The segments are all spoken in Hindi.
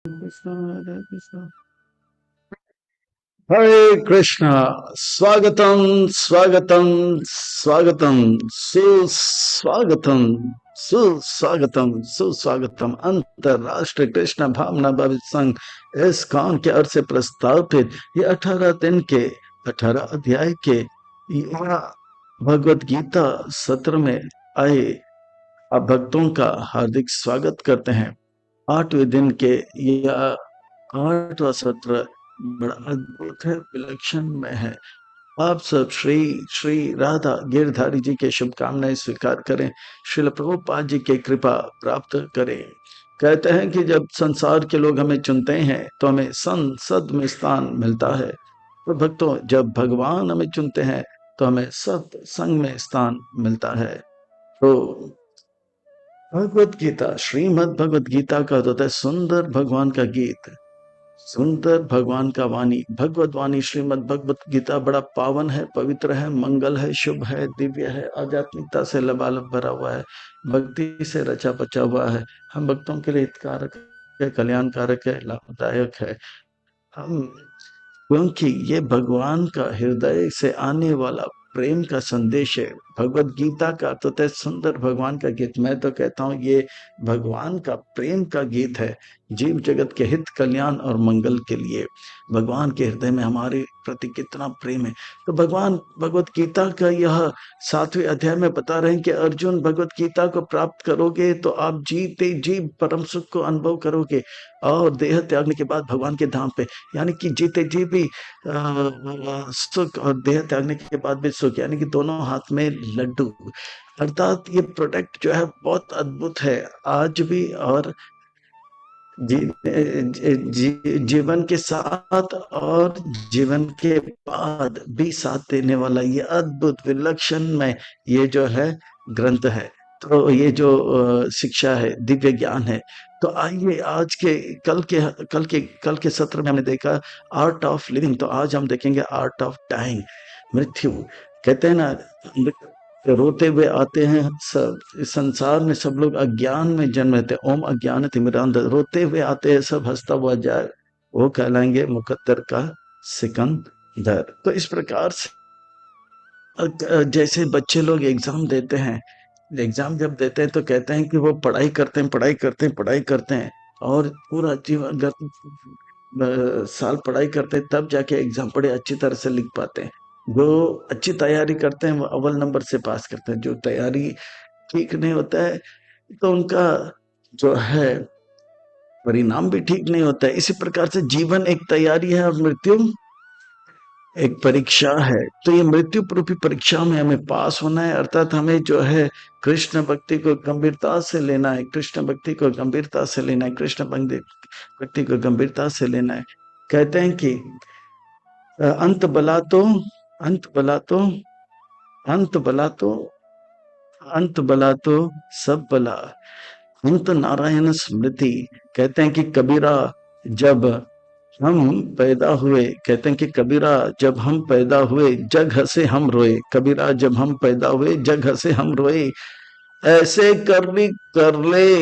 कृष्णा हरे कृष्णा हरे कृष्णा। स्वागतम स्वागतम स्वागतम सुस्वागतम सुस्वागतम सुस्वागतम। अंतरराष्ट्रीय कृष्ण भावना भवित संघ इस्कॉन के ओर से प्रस्तावित ये 18 दिन के 18 अध्याय के यह भगवत गीता सत्र में आए आप भक्तों का हार्दिक स्वागत करते हैं। 8वें दिन के यह 8वां सत्र बड़ा अद्भुत है, विलक्षण में है। आप सब श्री श्री राधा गिरधारी जी के शुभकामनाएं स्वीकार करें, श्रील प्रभुपाद जी की कृपा प्राप्त करें। कहते हैं कि जब संसार के लोग हमें चुनते हैं तो हमें संसद में स्थान मिलता है, तो भक्तों जब भगवान हमें चुनते हैं तो हमें सत्संग में स्थान मिलता है। तो भगवत गीता, श्रीमद् भगवत गीता का होता है सुंदर भगवान का गीत, सुंदर भगवान का वाणी। भगवत वाणी श्रीमद् भगवत गीता बड़ा पावन है, पवित्र है, मंगल है, शुभ है, दिव्य है, आध्यात्मिकता से लबालब भरा हुआ है, भक्ति से रचा बचा हुआ है, हम भक्तों के लिए हितकारक है, कल्याणकारक है, लाभदायक है। हम क्योंकि ये भगवान का हृदय से आने वाला प्रेम का संदेश है। भगवत गीता का तो है सुंदर भगवान का गीत। मैं तो कहता हूँ ये भगवान का प्रेम का गीत है, जीव जगत के हित कल्याण और मंगल के लिए। भगवान के हृदय में हमारे प्रति कितना प्रेम है। तो भगवान भगवत गीता का यह 7वें अध्याय में बता रहे हैं कि अर्जुन भगवत गीता को प्राप्त करोगे तो आप जीते जी परम सुख को अनुभव करोगे, और देह त्यागने के बाद भगवान के धाम पे, यानी कि जीते जी भी सुख और देह त्यागने के बाद भी सुख, यानी कि दोनों हाथ में लड्डू। अर्थात ये प्रोडक्ट जो है बहुत अद्भुत है आज भी, और जी, जीवन के साथ और जीवन के बाद भी साथ देने वाला ये अद्भुत विलक्षण में ये जो है ग्रंथ है। तो ये जो शिक्षा है, दिव्य ज्ञान है। तो आइए आज के कल के सत्र में हमने देखा आर्ट ऑफ लिविंग, तो आज हम देखेंगे आर्ट ऑफ डाइंग, मृत्यु। कहते हैं ना, रोते हुए आते हैं सब, इस संसार में सब लोग अज्ञान में जन्म लेते हैं। ओम अज्ञान तिमिरांधः, रोते हुए आते हैं सब, हंसता हुआ जाए वो कहलाएंगे मुकद्दर का सिकंदर। तो इस प्रकार से जैसे बच्चे लोग एग्जाम देते हैं, एग्जाम जब देते हैं तो कहते हैं कि वो पढ़ाई करते हैं पढ़ाई करते हैं पढ़ाई करते हैं, और पूरा जीवन साल पढ़ाई करते हैं, तब जाके एग्जाम बड़े अच्छी तरह से लिख पाते हैं। जो अच्छी तैयारी करते हैं वो अव्वल नंबर से पास करते हैं, जो तैयारी ठीक नहीं होता है तो उनका जो है परिणाम भी ठीक नहीं होता है। इसी प्रकार से जीवन एक तैयारी है और मृत्यु एक परीक्षा है। तो ये मृत्यु रूपी परीक्षा में हमें पास होना है, अर्थात हमें जो है कृष्ण भक्ति को गंभीरता से लेना है, कृष्ण भक्ति को गंभीरता से लेना है, कृष्ण भक्ति को गंभीरता से लेना है। कहते हैं कि अंत बला तो अंत बला तो अंत बला तो अंत बला तो सब बला, अंत नारायण स्मृति। कहते हैं कि कबीरा जब हम पैदा हुए, कहते हैं कि कबीरा जब हम पैदा हुए जग हंसे हम रोए, कबीरा जब हम पैदा हुए जग हंसे हम रोए, ऐसे करनी कर ले,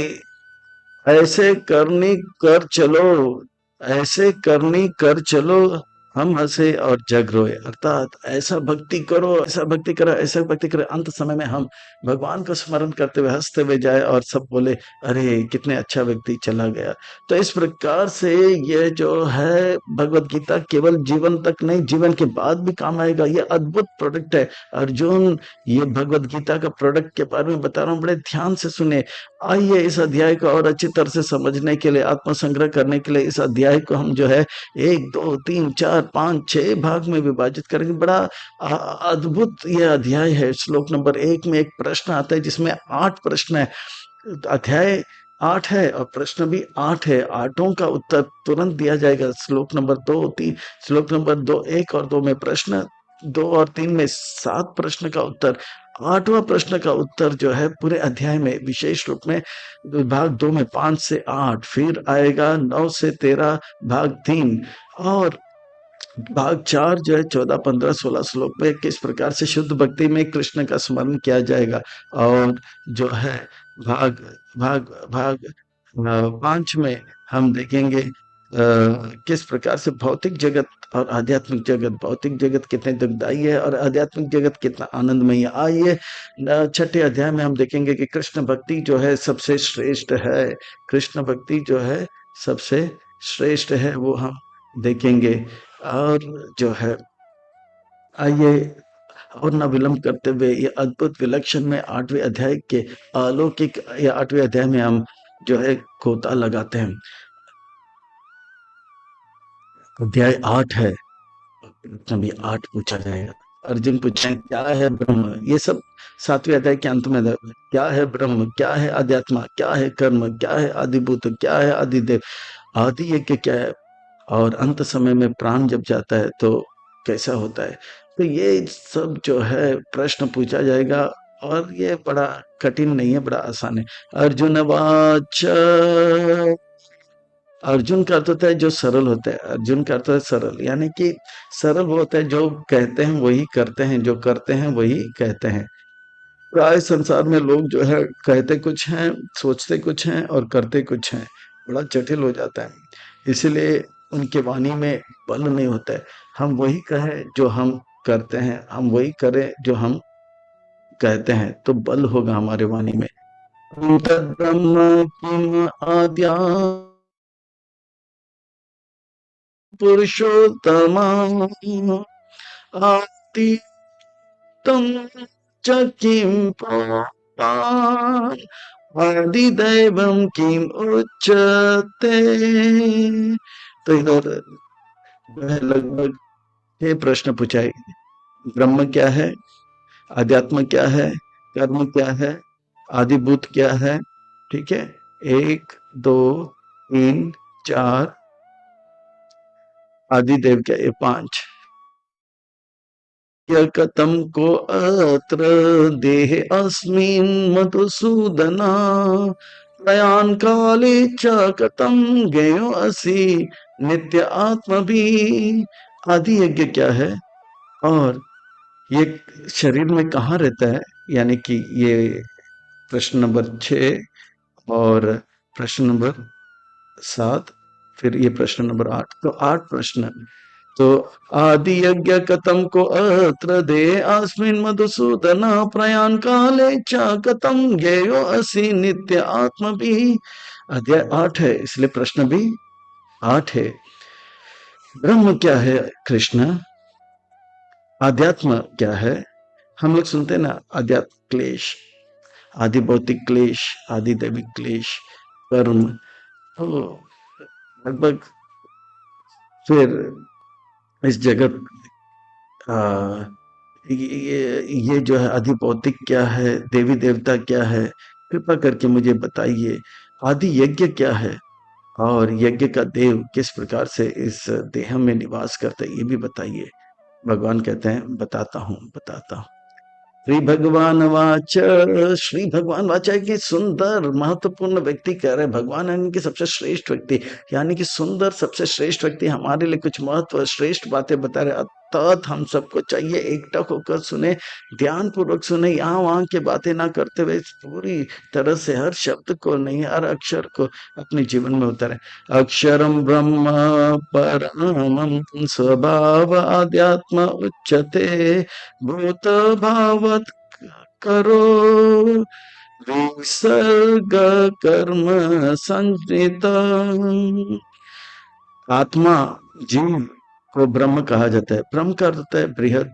ऐसे करनी कर चलो, ऐसे करनी कर चलो, हम हंसे और जग रोए। अर्थात ऐसा भक्ति करो, ऐसा भक्ति करो, ऐसा भक्ति करो, अंत समय में हम भगवान को स्मरण करते हुए हंसते हुए जाए और सब बोले अरे कितने अच्छा व्यक्ति चला गया। तो इस प्रकार से ये जो है भगवत गीता केवल जीवन तक नहीं, जीवन के बाद भी काम आएगा। ये अद्भुत प्रोडक्ट है अर्जुन। ये भगवत गीता का प्रोडक्ट के बारे में बता रहा हूँ, बड़े ध्यान से सुने। आइए इस अध्याय को और अच्छी तरह से समझने के लिए, आत्मसंग्रह करने के लिए इस अध्याय को हम जो है 1 2 3 4 5 6 भाग में विभाजित करेंगे। बड़ा अद्भुत यह अध्याय है। श्लोक नंबर 1 में एक प्रश्न आता है जिसमें 8 प्रश्न है। अध्याय 8 है और प्रश्न भी 8 है। आठों का उत्तर तुरंत दिया जाएगा। श्लोक नंबर 2 3, श्लोक नंबर 2 1 और 2 में प्रश्न, 2 और 3 में 7 प्रश्न का उत्तर, 8वां प्रश्न का उत्तर जो है पूरे अध्याय में विशेष रूप में भाग 2 में 5 से 8, फिर आएगा 9 से 13 भाग 3, और भाग 4 जो है 14 15 16 श्लोक में किस प्रकार से शुद्ध भक्ति में कृष्ण का स्मरण किया जाएगा। और जो है भाग भाग भाग पांच में हम देखेंगे किस प्रकार से भौतिक जगत और आध्यात्मिक जगत, भौतिक जगत कितने दुखदाई है और आध्यात्मिक जगत कितना आनंदमय है। आइए छठे अध्याय में हम देखेंगे कि कृष्ण भक्ति जो है सबसे श्रेष्ठ है। कृष्ण भक्ति जो है सबसे श्रेष्ठ है, वो हम देखेंगे। और जो है, आइए और न विलंब करते हुए ये अद्भुत विलक्षण में आठवें अध्याय के अलौकिक या आठवें अध्याय में हम जो है गोता लगाते हैं। अध्याय 8 है। अभी 8 पूछा जाएगा। अर्जुन पूछे क्या है ब्रह्म, ये सब सातवें अध्याय के अंत में क्या है ब्रह्म, क्या है अध्यात्मा, क्या है कर्म, क्या है आदिभूत, क्या है आदिदेव, आदि यज्ञ क्या है, और अंत समय में प्राण जब जाता है तो कैसा होता है। तो ये सब जो है प्रश्न पूछा जाएगा, और ये बड़ा कठिन नहीं है, बड़ा आसान है। अर्जुन वाच, अर्जुन का अर्थ होता है जो सरल होता है। अर्जुन का अर्थ है सरल, यानी कि सरल वो होता है जो कहते हैं वही करते हैं, जो करते हैं वही कहते हैं। प्राय संसार में लोग जो है कहते कुछ हैं, सोचते कुछ हैं और करते कुछ हैं, बड़ा जटिल हो जाता है। इसीलिए उनके वाणी में बल नहीं होता है। हम वही कहें जो हम करते हैं, हम वही करें जो हम कहते हैं, तो बल होगा हमारे वाणी में। तद्ब्रह्म किम आद्या पुरुषोत्तम आदितं च किं प्रोक्तान् आदिदैवं किम उच्यते। तो इधर लगभग 6 प्रश्न पूछा है। ब्रह्म क्या है, अध्यात्म क्या है, कर्म क्या है, आदिभूत क्या है, ठीक है। 1, 2, 3, 4, आदिदेव क्या, ये 5। कथम को अत्र देह अस्मिन् मधुसूदना प्रयाण काले च कथम गयो असि नित्य आत्म भी। आदि यज्ञ क्या है, और ये शरीर में कहाँ रहता है, यानी कि ये प्रश्न नंबर 6 और प्रश्न नंबर 7, फिर ये प्रश्न नंबर 8, तो 8 प्रश्न। तो आदि यज्ञ कथम को अत्र दे अस्मिन् मधुसूदन प्रयाण काले च कथम ज्ञेयो असि नित्य आत्म भी। अध्याय 8 है, इसलिए प्रश्न भी 8 है। ब्रह्म क्या है कृष्ण, आध्यात्म क्या है। हम लोग सुनते हैं ना, अध्यात्म क्लेश, आदि भौतिक क्लेश, आदि दैविक क्लेश, कर्म। तो लगभग फिर इस जगत आ, ये जो है अधिभौतिक क्या है, देवी देवता क्या है, कृपा करके मुझे बताइए। आदि यज्ञ क्या है, और यज्ञ का देव किस प्रकार से इस देह में निवास करता है, ये भी बताइए। भगवान कहते हैं बताता हूँ, बताता हूँ। श्री भगवान वाच, श्री भगवान वाचा है कि सुंदर महत्वपूर्ण व्यक्ति कह रहे हैं, भगवान है इनके सबसे श्रेष्ठ व्यक्ति, यानी कि सुंदर सबसे श्रेष्ठ व्यक्ति हमारे लिए कुछ महत्व श्रेष्ठ बातें बता रहे। अर्थात हम सबको चाहिए एकटक होकर सुने, ध्यान पूर्वक सुने, यहाँ वहां की बातें ना करते हुए पूरी तरह से हर शब्द को नहीं, हर अक्षर को अपने जीवन में उतारे। अक्षरम ब्रह्म परमं स्वभाव आध्यात्म उच्यते भूत भावत करो विसर्ग कर्म संज्ञिता। आत्मा, जीव को ब्रह्म कहा जाता है। ब्रह्म का अर्थ होता है बृहद।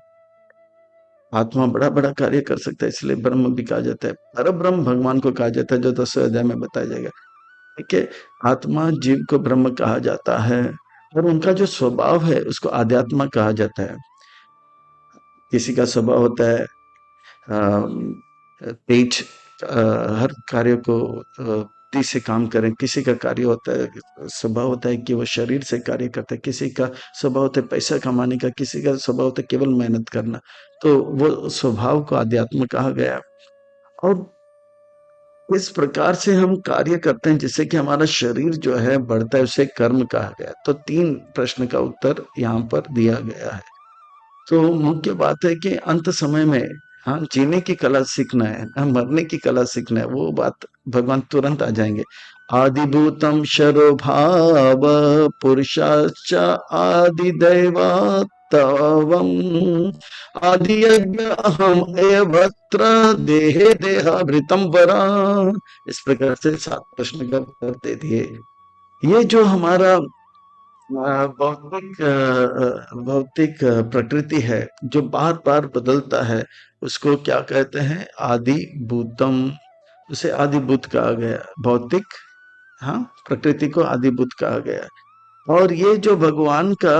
आत्मा बड़ा बड़ा कार्य कर सकता है, इसलिए ब्रह्म भी कहा जाता है। पर ब्रह्म भगवान को कहा जाता है, जो 10वें अध्याय में बताया जाएगा। ठीक है, आत्मा जीव को ब्रह्म कहा जाता है, और उनका जो स्वभाव है उसको आध्यात्म कहा जाता है। किसी का स्वभाव होता है तेज, हर कार्य को बुद्धि से काम करें, किसी का कार्य होता है, स्वभाव होता है कि वो शरीर से कार्य करता है, किसी का स्वभाव होता है पैसा कमाने का, किसी का स्वभाव होता है केवल मेहनत करना। तो वो स्वभाव को अध्यात्म कहा गया। और इस प्रकार से हम कार्य करते हैं जिससे कि हमारा शरीर जो है बढ़ता है, उसे कर्म कहा गया। तो 3 प्रश्न का उत्तर यहाँ पर दिया गया है। तो मुख्य बात है कि अंत समय में हाँ जीने की कला सीखना है, हाँ मरने की कला सीखना है, वो बात भगवान तुरंत आ जाएंगे। आदिभूतम शरोभाव पुरुषाच आदिदैवतवम आदि यज्ञ अहम एवत्र देहे देहाभृतम वरा। इस प्रकार से 7 प्रश्न का उत्तर दे दिए। ये जो हमारा भौतिक प्रकृति है जो बार बार बदलता है, उसको क्या कहते हैं? आदि भूतम। उसे आदि भूत कहा गया, भौतिक, हाँ, प्रकृति को आदि भूत कहा गया। और ये जो भगवान का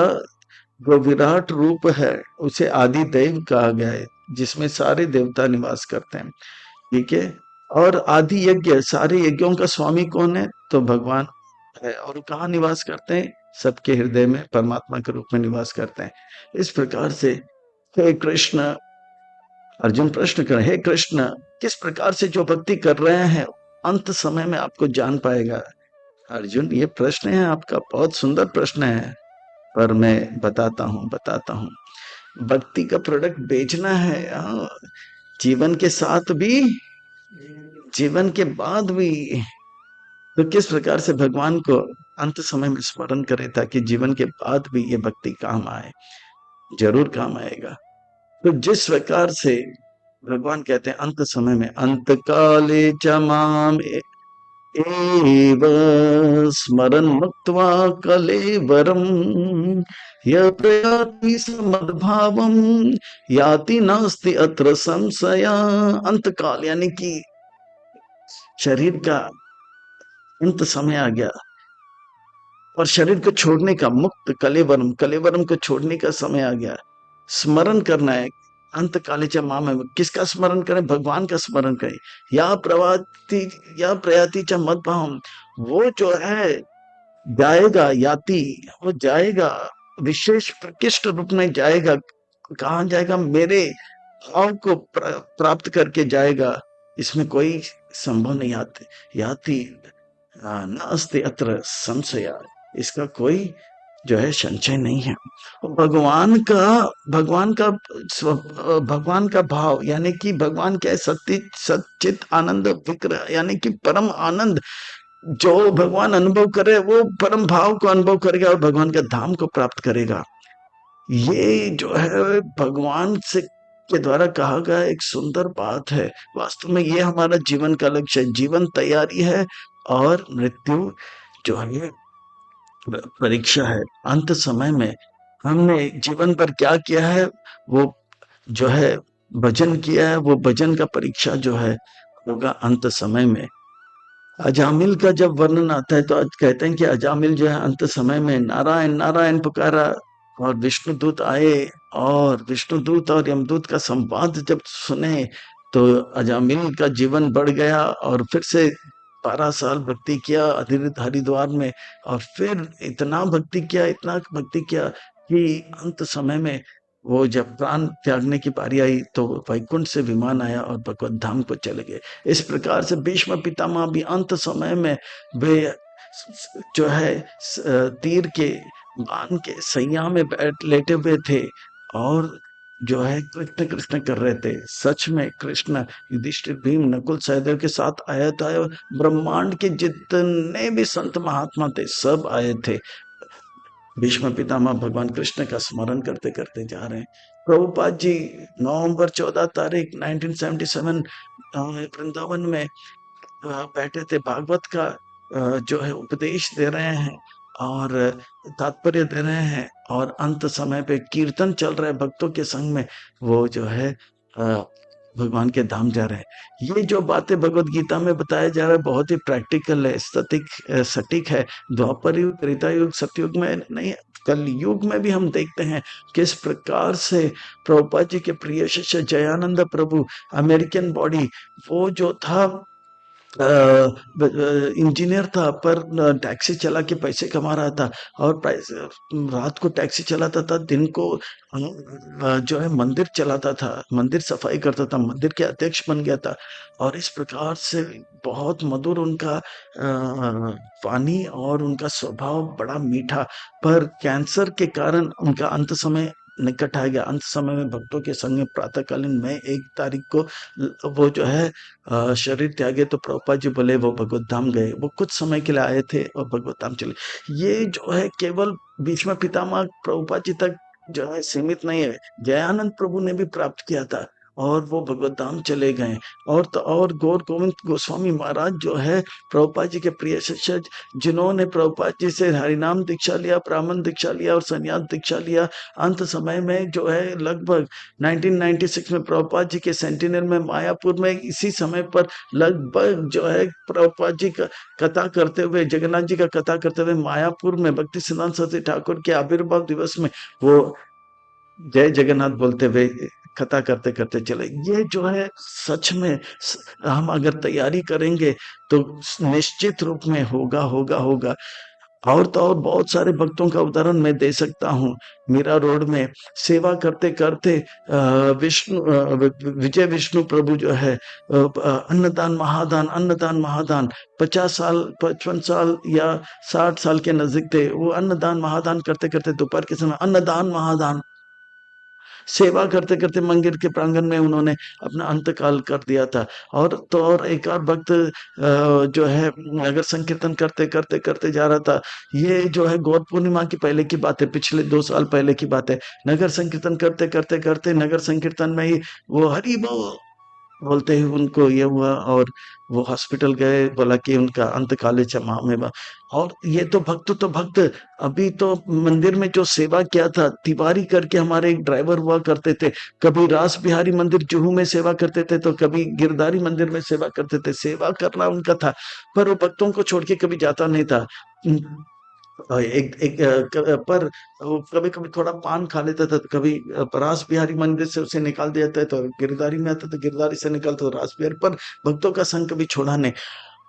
जो विराट रूप है उसे आदि दैव कहा गया है, जिसमें सारे देवता निवास करते हैं। ठीक है। और आदि यज्ञ, सारे यज्ञों का स्वामी कौन है? तो भगवान है। और कहाँ निवास करते हैं? सबके हृदय में परमात्मा के रूप में निवास करते हैं। इस प्रकार से हे कृष्ण, अर्जुन प्रश्न कर, हे कृष्ण, किस प्रकार से जो भक्ति कर रहे हैं अंत समय में आपको जान पाएगा? अर्जुन, ये प्रश्न है आपका, बहुत सुंदर प्रश्न है, पर मैं बताता हूँ। भक्ति का प्रोडक्ट बेचना है, हाँ, जीवन के साथ भी, जीवन के बाद भी। तो किस प्रकार से भगवान को अंत समय में स्मरण करें ताकि जीवन के बाद भी ये भक्ति काम आए? जरूर काम आएगा। तो जिस प्रकार से भगवान कहते हैं अंत समय में, अंत काले च माम एव स्मरन् मुक्त्वा कलेवरम यः प्रयाति समद्भावम याति नास्ति अत्र संशय। अंत काल यानी कि शरीर का अंत समय आ गया और शरीर को छोड़ने का, मुक्त कलेवरम, कलेवरम को छोड़ने का समय आ गया। स्मरण करना है अंत काले च माम एव। किसका स्मरण करें? भगवान का स्मरण करें। या प्रवाति, या प्रयाति च मद्भावम, वो जो है जाएगा, याति, वो जाएगा, विशेष प्रकृष्ट रूप में जाएगा। कहाँ जाएगा? मेरे भाव को प्राप्त करके जाएगा। इसमें कोई संभव नहीं आते। याति नास्ति अत्र संशय, इसका कोई जो है संशय नहीं है। भगवान का भाव यानी कि भगवान क्या है? सत्य सच्चित आनंद विग्रह यानी कि परम आनंद। जो भगवान अनुभव करे वो परम भाव को अनुभव करेगा और भगवान के धाम को प्राप्त करेगा। ये जो है भगवान से के द्वारा कहा गया एक सुंदर बात है। वास्तव में ये हमारा जीवन का लक्ष्य है। जीवन तैयारी है और मृत्यु जो है परीक्षा है। अंत समय में हमने जीवन पर क्या किया है, वो जो है भजन किया है, वो भजन का परीक्षा जो है होगा अंत समय में। अजामिल का जब वर्णन आता है तो आज कहते हैं कि अजामिल जो है अंत समय में नारायण नारायण पुकारा और विष्णुदूत आए, और विष्णुदूत और यमदूत का संवाद जब सुने तो अजामिल का जीवन बढ़ गया और फिर से 12 साल भक्ति किया हरिद्वार में। और फिर इतना भक्ति किया, इतना भक्ति किया कि अंत समय में वो जब प्राण त्यागने की बारी आई तो वैकुंठ से विमान आया और भगवत धाम को चले गए। इस प्रकार से भीष्म पितामह भी अंत समय में वे जो है तीर के बाण के सैया में बैठ लेटे हुए थे और जो है कृष्ण कृष्ण कर रहे थे। सच में कृष्ण युधिष्ठिर भीम नकुल सहदेव के साथ आया था। ब्रह्मांड के जितने भी संत महात्मा थे सब आए थे। भीष्म पितामह भगवान कृष्ण का स्मरण करते करते जा रहे हैं। प्रभुपाद जी नवंबर 14 तारीख 1977 वृंदावन में बैठे थे, भागवत का जो है उपदेश दे रहे हैं और तात्पर्य दे रहे हैं, और अंत समय पे कीर्तन चल रहा है भक्तों के संग में। वो जो है भगवान के धाम जा रहे हैं। ये जो बातें भगवत गीता में बताया जा रहा है बहुत ही प्रैक्टिकल है, सटीक है। द्वापर युग, त्रेता युग, सतयुग में नहीं, कल युग में भी हम देखते हैं किस प्रकार से प्रभुपाद जी के प्रिय शिष्य जयानंद प्रभु, अमेरिकन बॉडी, वो जो था इंजीनियर था पर टैक्सी चला के पैसे कमा रहा था, और रात को टैक्सी चलाता था, दिन को जो है मंदिर चलाता था, मंदिर सफाई करता था, मंदिर के अध्यक्ष बन गया था। और इस प्रकार से बहुत मधुर उनका वाणी और उनका स्वभाव बड़ा मीठा, पर कैंसर के कारण उनका अंत समय निकट आ गया। अंत समय में भक्तों के संग में प्रातःकालीन मई 1 तारीख को वो जो है शरीर त्यागे, तो प्रभुपाद जी बोले वो भगवत धाम गए। वो कुछ समय के लिए आए थे और भगवत धाम चले। ये जो है केवल बीच में पितामह प्रभुपाद जी तक जो है सीमित नहीं है, जयानंद प्रभु ने भी प्राप्त किया था और वो भगवत धाम चले गए। और तो और गौर गोविंद गोस्वामी महाराज जो है प्रभुपाद जी के प्रिय शिष्य, जिन्होंने प्रभुपाद जी से हरिनाम दीक्षा लिया, ब्राह्मण दीक्षा लिया और संन्यास दीक्षा लिया। अंत समय में जो है लगभग 1996 में प्रभुपाद जी के सेंटिनल में मायापुर में इसी समय पर लगभग जो है प्रभुपाद जी का कथा करते हुए, जगन्नाथ जी का कथा करते हुए मायापुर में भक्ति सिद्धांत सरस्वती ठाकुर के आविर्भाव दिवस में वो जय जगन्नाथ बोलते हुए कथा करते करते चले। ये जो है सच में हम अगर तैयारी करेंगे तो निश्चित रूप में होगा होगा होगा। और तो और बहुत सारे भक्तों का उदाहरण मैं दे सकता हूँ। मीरा रोड में सेवा करते करते विजय विष्णु प्रभु जो है अन्नदान महादान, अन्नदान महादान, 50 साल 55 साल या 60 साल के नजदीक थे। वो अन्नदान महादान करते करते दोपहर के समय अन्नदान महादान सेवा करते करते मंदिर के प्रांगण में उन्होंने अपना अंतकाल कर दिया था। और तो और एक और भक्त जो है नगर संकीर्तन करते करते करते जा रहा था। ये जो है गौर पूर्णिमा की पहले की बात है, पिछले 2 साल पहले की बात है। नगर संकीर्तन करते करते करते नगर संकीर्तन में ही वो हरि बोल बोलते ही उनको ये हुआ और वो हॉस्पिटल गए, बोला कि उनका अंतकाल क्षमा में और ये तो भक्त अभी तो मंदिर में जो सेवा किया था, तिवारी करके हमारे एक ड्राइवर हुआ करते थे, कभी रास बिहारी मंदिर जुहू में सेवा करते थे तो कभी गिरधारी मंदिर में सेवा करते थे। सेवा करना उनका था, पर वो भक्तों को छोड़ के कभी जाता नहीं था। एक एक पर वो कभी कभी थोड़ा पान खा लेता था, तो कभी रास बिहारी मंदिर से उसे निकाल दिया जाता है, तो गिरधारी में आता तो गिरधारी से निकाल तो रास बिहारी। पर भक्तों का संग कभी छोड़ा नहीं।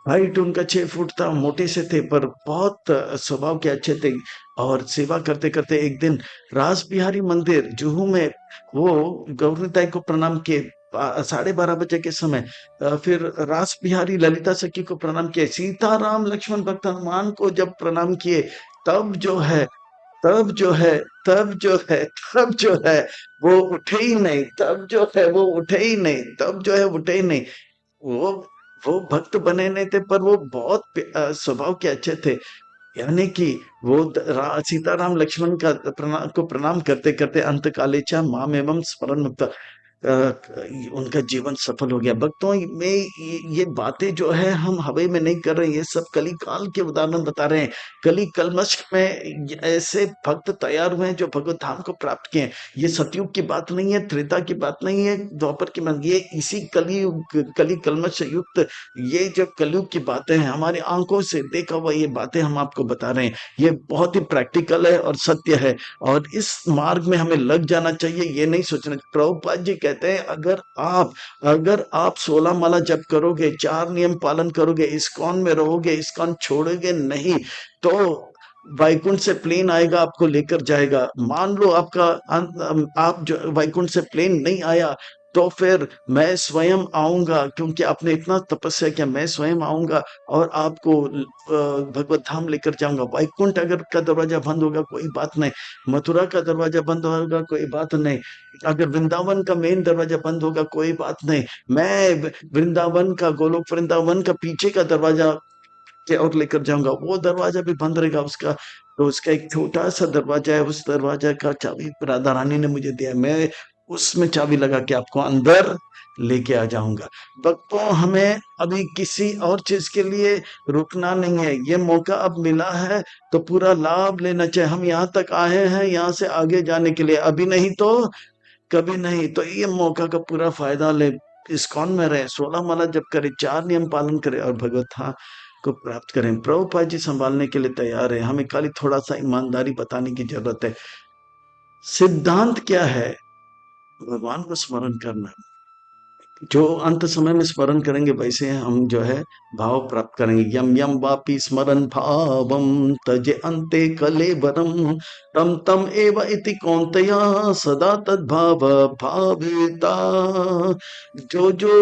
हाइट उनका 6 फुट था, मोटे से थे पर बहुत स्वभाव के अच्छे थे। और सेवा करते करते एक दिन रास बिहारी मंदिर जुहू में वो गौरताई को प्रणाम किए 12:30 बजे के समय। फिर रास बिहारी ललिता सखी को प्रणाम किए, सीताराम लक्ष्मण भक्त हनुमान को जब प्रणाम किए, तब जो है तब जो है तब जो है तब जो है वो उठे ही नहीं, तब जो है वो उठे ही नहीं, तब जो है उठे ही नहीं। वो वो भक्त बने नहीं थे पर वो बहुत स्वभाव के अच्छे थे। यानी कि वो सीताराम लक्ष्मण का प्रणाम करते करते अंत कालेचा माम एवं स्मरण मुक्त उनका जीवन सफल हो गया। भक्तों में ये बातें जो है हम हवा में नहीं कर रहे हैं, ये सब कली काल के उदाहरण बता रहे हैं। कली कलमश में ऐसे भक्त तैयार हुए हैं जो भगवत धाम को प्राप्त किए हैं। ये सतयुग की बात नहीं है, त्रेता की बात नहीं है, द्वापर की बात, ये इसी कलयुग कली कलमश से युक्त ये जो कलयुग की बातें हैं, हमारी आंखों से देखा हुआ ये बातें हम आपको बता रहे हैं। ये बहुत ही प्रैक्टिकल है और सत्य है और इस मार्ग में हमें लग जाना चाहिए। ये नहीं सोचना। प्रभुपाद जी कहते हैं अगर आप 16 माला जप करोगे, 4 नियम पालन करोगे, इस्कॉन में रहोगे, इस्कॉन छोड़ोगे नहीं, तो वैकुंठ से प्लेन आएगा आपको लेकर जाएगा। मान लो आपका आप जो वैकुंठ से प्लेन नहीं आया, तो फिर मैं स्वयं आऊंगा, क्योंकि आपने इतना तपस्या किया। मैं स्वयं आऊंगा और आपको भगवत धाम लेकर जाऊंगा। वैकुंठ अगर का दरवाजा बंद होगा कोई बात नहीं, मथुरा का दरवाजा बंद होगा कोई बात नहीं, अगर वृंदावन का मेन दरवाजा बंद होगा कोई बात नहीं, मैं वृंदावन का गोलोक वृंदावन का पीछे का दरवाजा के और लेकर जाऊंगा। वो दरवाजा भी बंद रहेगा उसका, तो उसका एक छोटा सा दरवाजा है, उस दरवाजा का चाबी राधा रानी ने मुझे दिया, मैं उसमें चाबी लगा के आपको अंदर लेके आ जाऊंगा। भक्तों हमें अभी किसी और चीज के लिए रुकना नहीं है। ये मौका अब मिला है तो पूरा लाभ लेना चाहिए। हम यहाँ तक आए हैं यहाँ से आगे जाने के लिए, अभी नहीं तो कभी नहीं। तो ये मौका का पूरा फायदा ले, इस्कॉन में रहे, 16 माला जप करें, 4 नियम पालन करें और भगवत हाँ को प्राप्त करें। प्रभुपाद जी संभालने के लिए तैयार है, हमें खाली थोड़ा सा ईमानदारी बताने की जरूरत है। सिद्धांत क्या है? भगवान को स्मरण करना। जो अंत समय में स्मरण करेंगे वैसे हम जो है भाव प्राप्त करेंगे। यम यम वापि स्मरण भावम तजे अंते कलेवरम तम तम एव इति कौन्तेय सदा तद्भाव भाविता। जो जो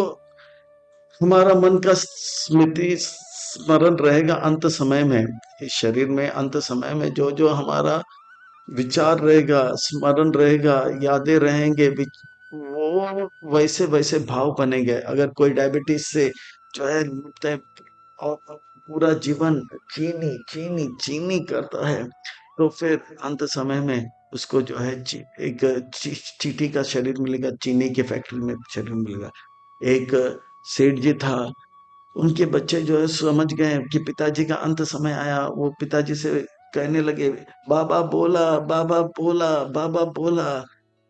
हमारा मन का स्मृति स्मरण रहेगा अंत समय में, इस शरीर में अंत समय में जो जो हमारा विचार रहेगा, स्मरण रहेगा, यादें रहेंगे, वो वैसे वैसे भाव बनेंगे। अगर कोई डायबिटीज से जो है और पूरा जीवन चीनी चीनी चीनी करता है, तो फिर अंत समय में उसको जो है एक चींटी का शरीर मिलेगा, चीनी के फैक्ट्री में शरीर मिलेगा। एक सेठ जी था, उनके बच्चे जो है समझ गए कि पिताजी का अंत समय आया। वो पिताजी से कहने लगे, बाबा बोला, बाबा बोला, बाबा बोला।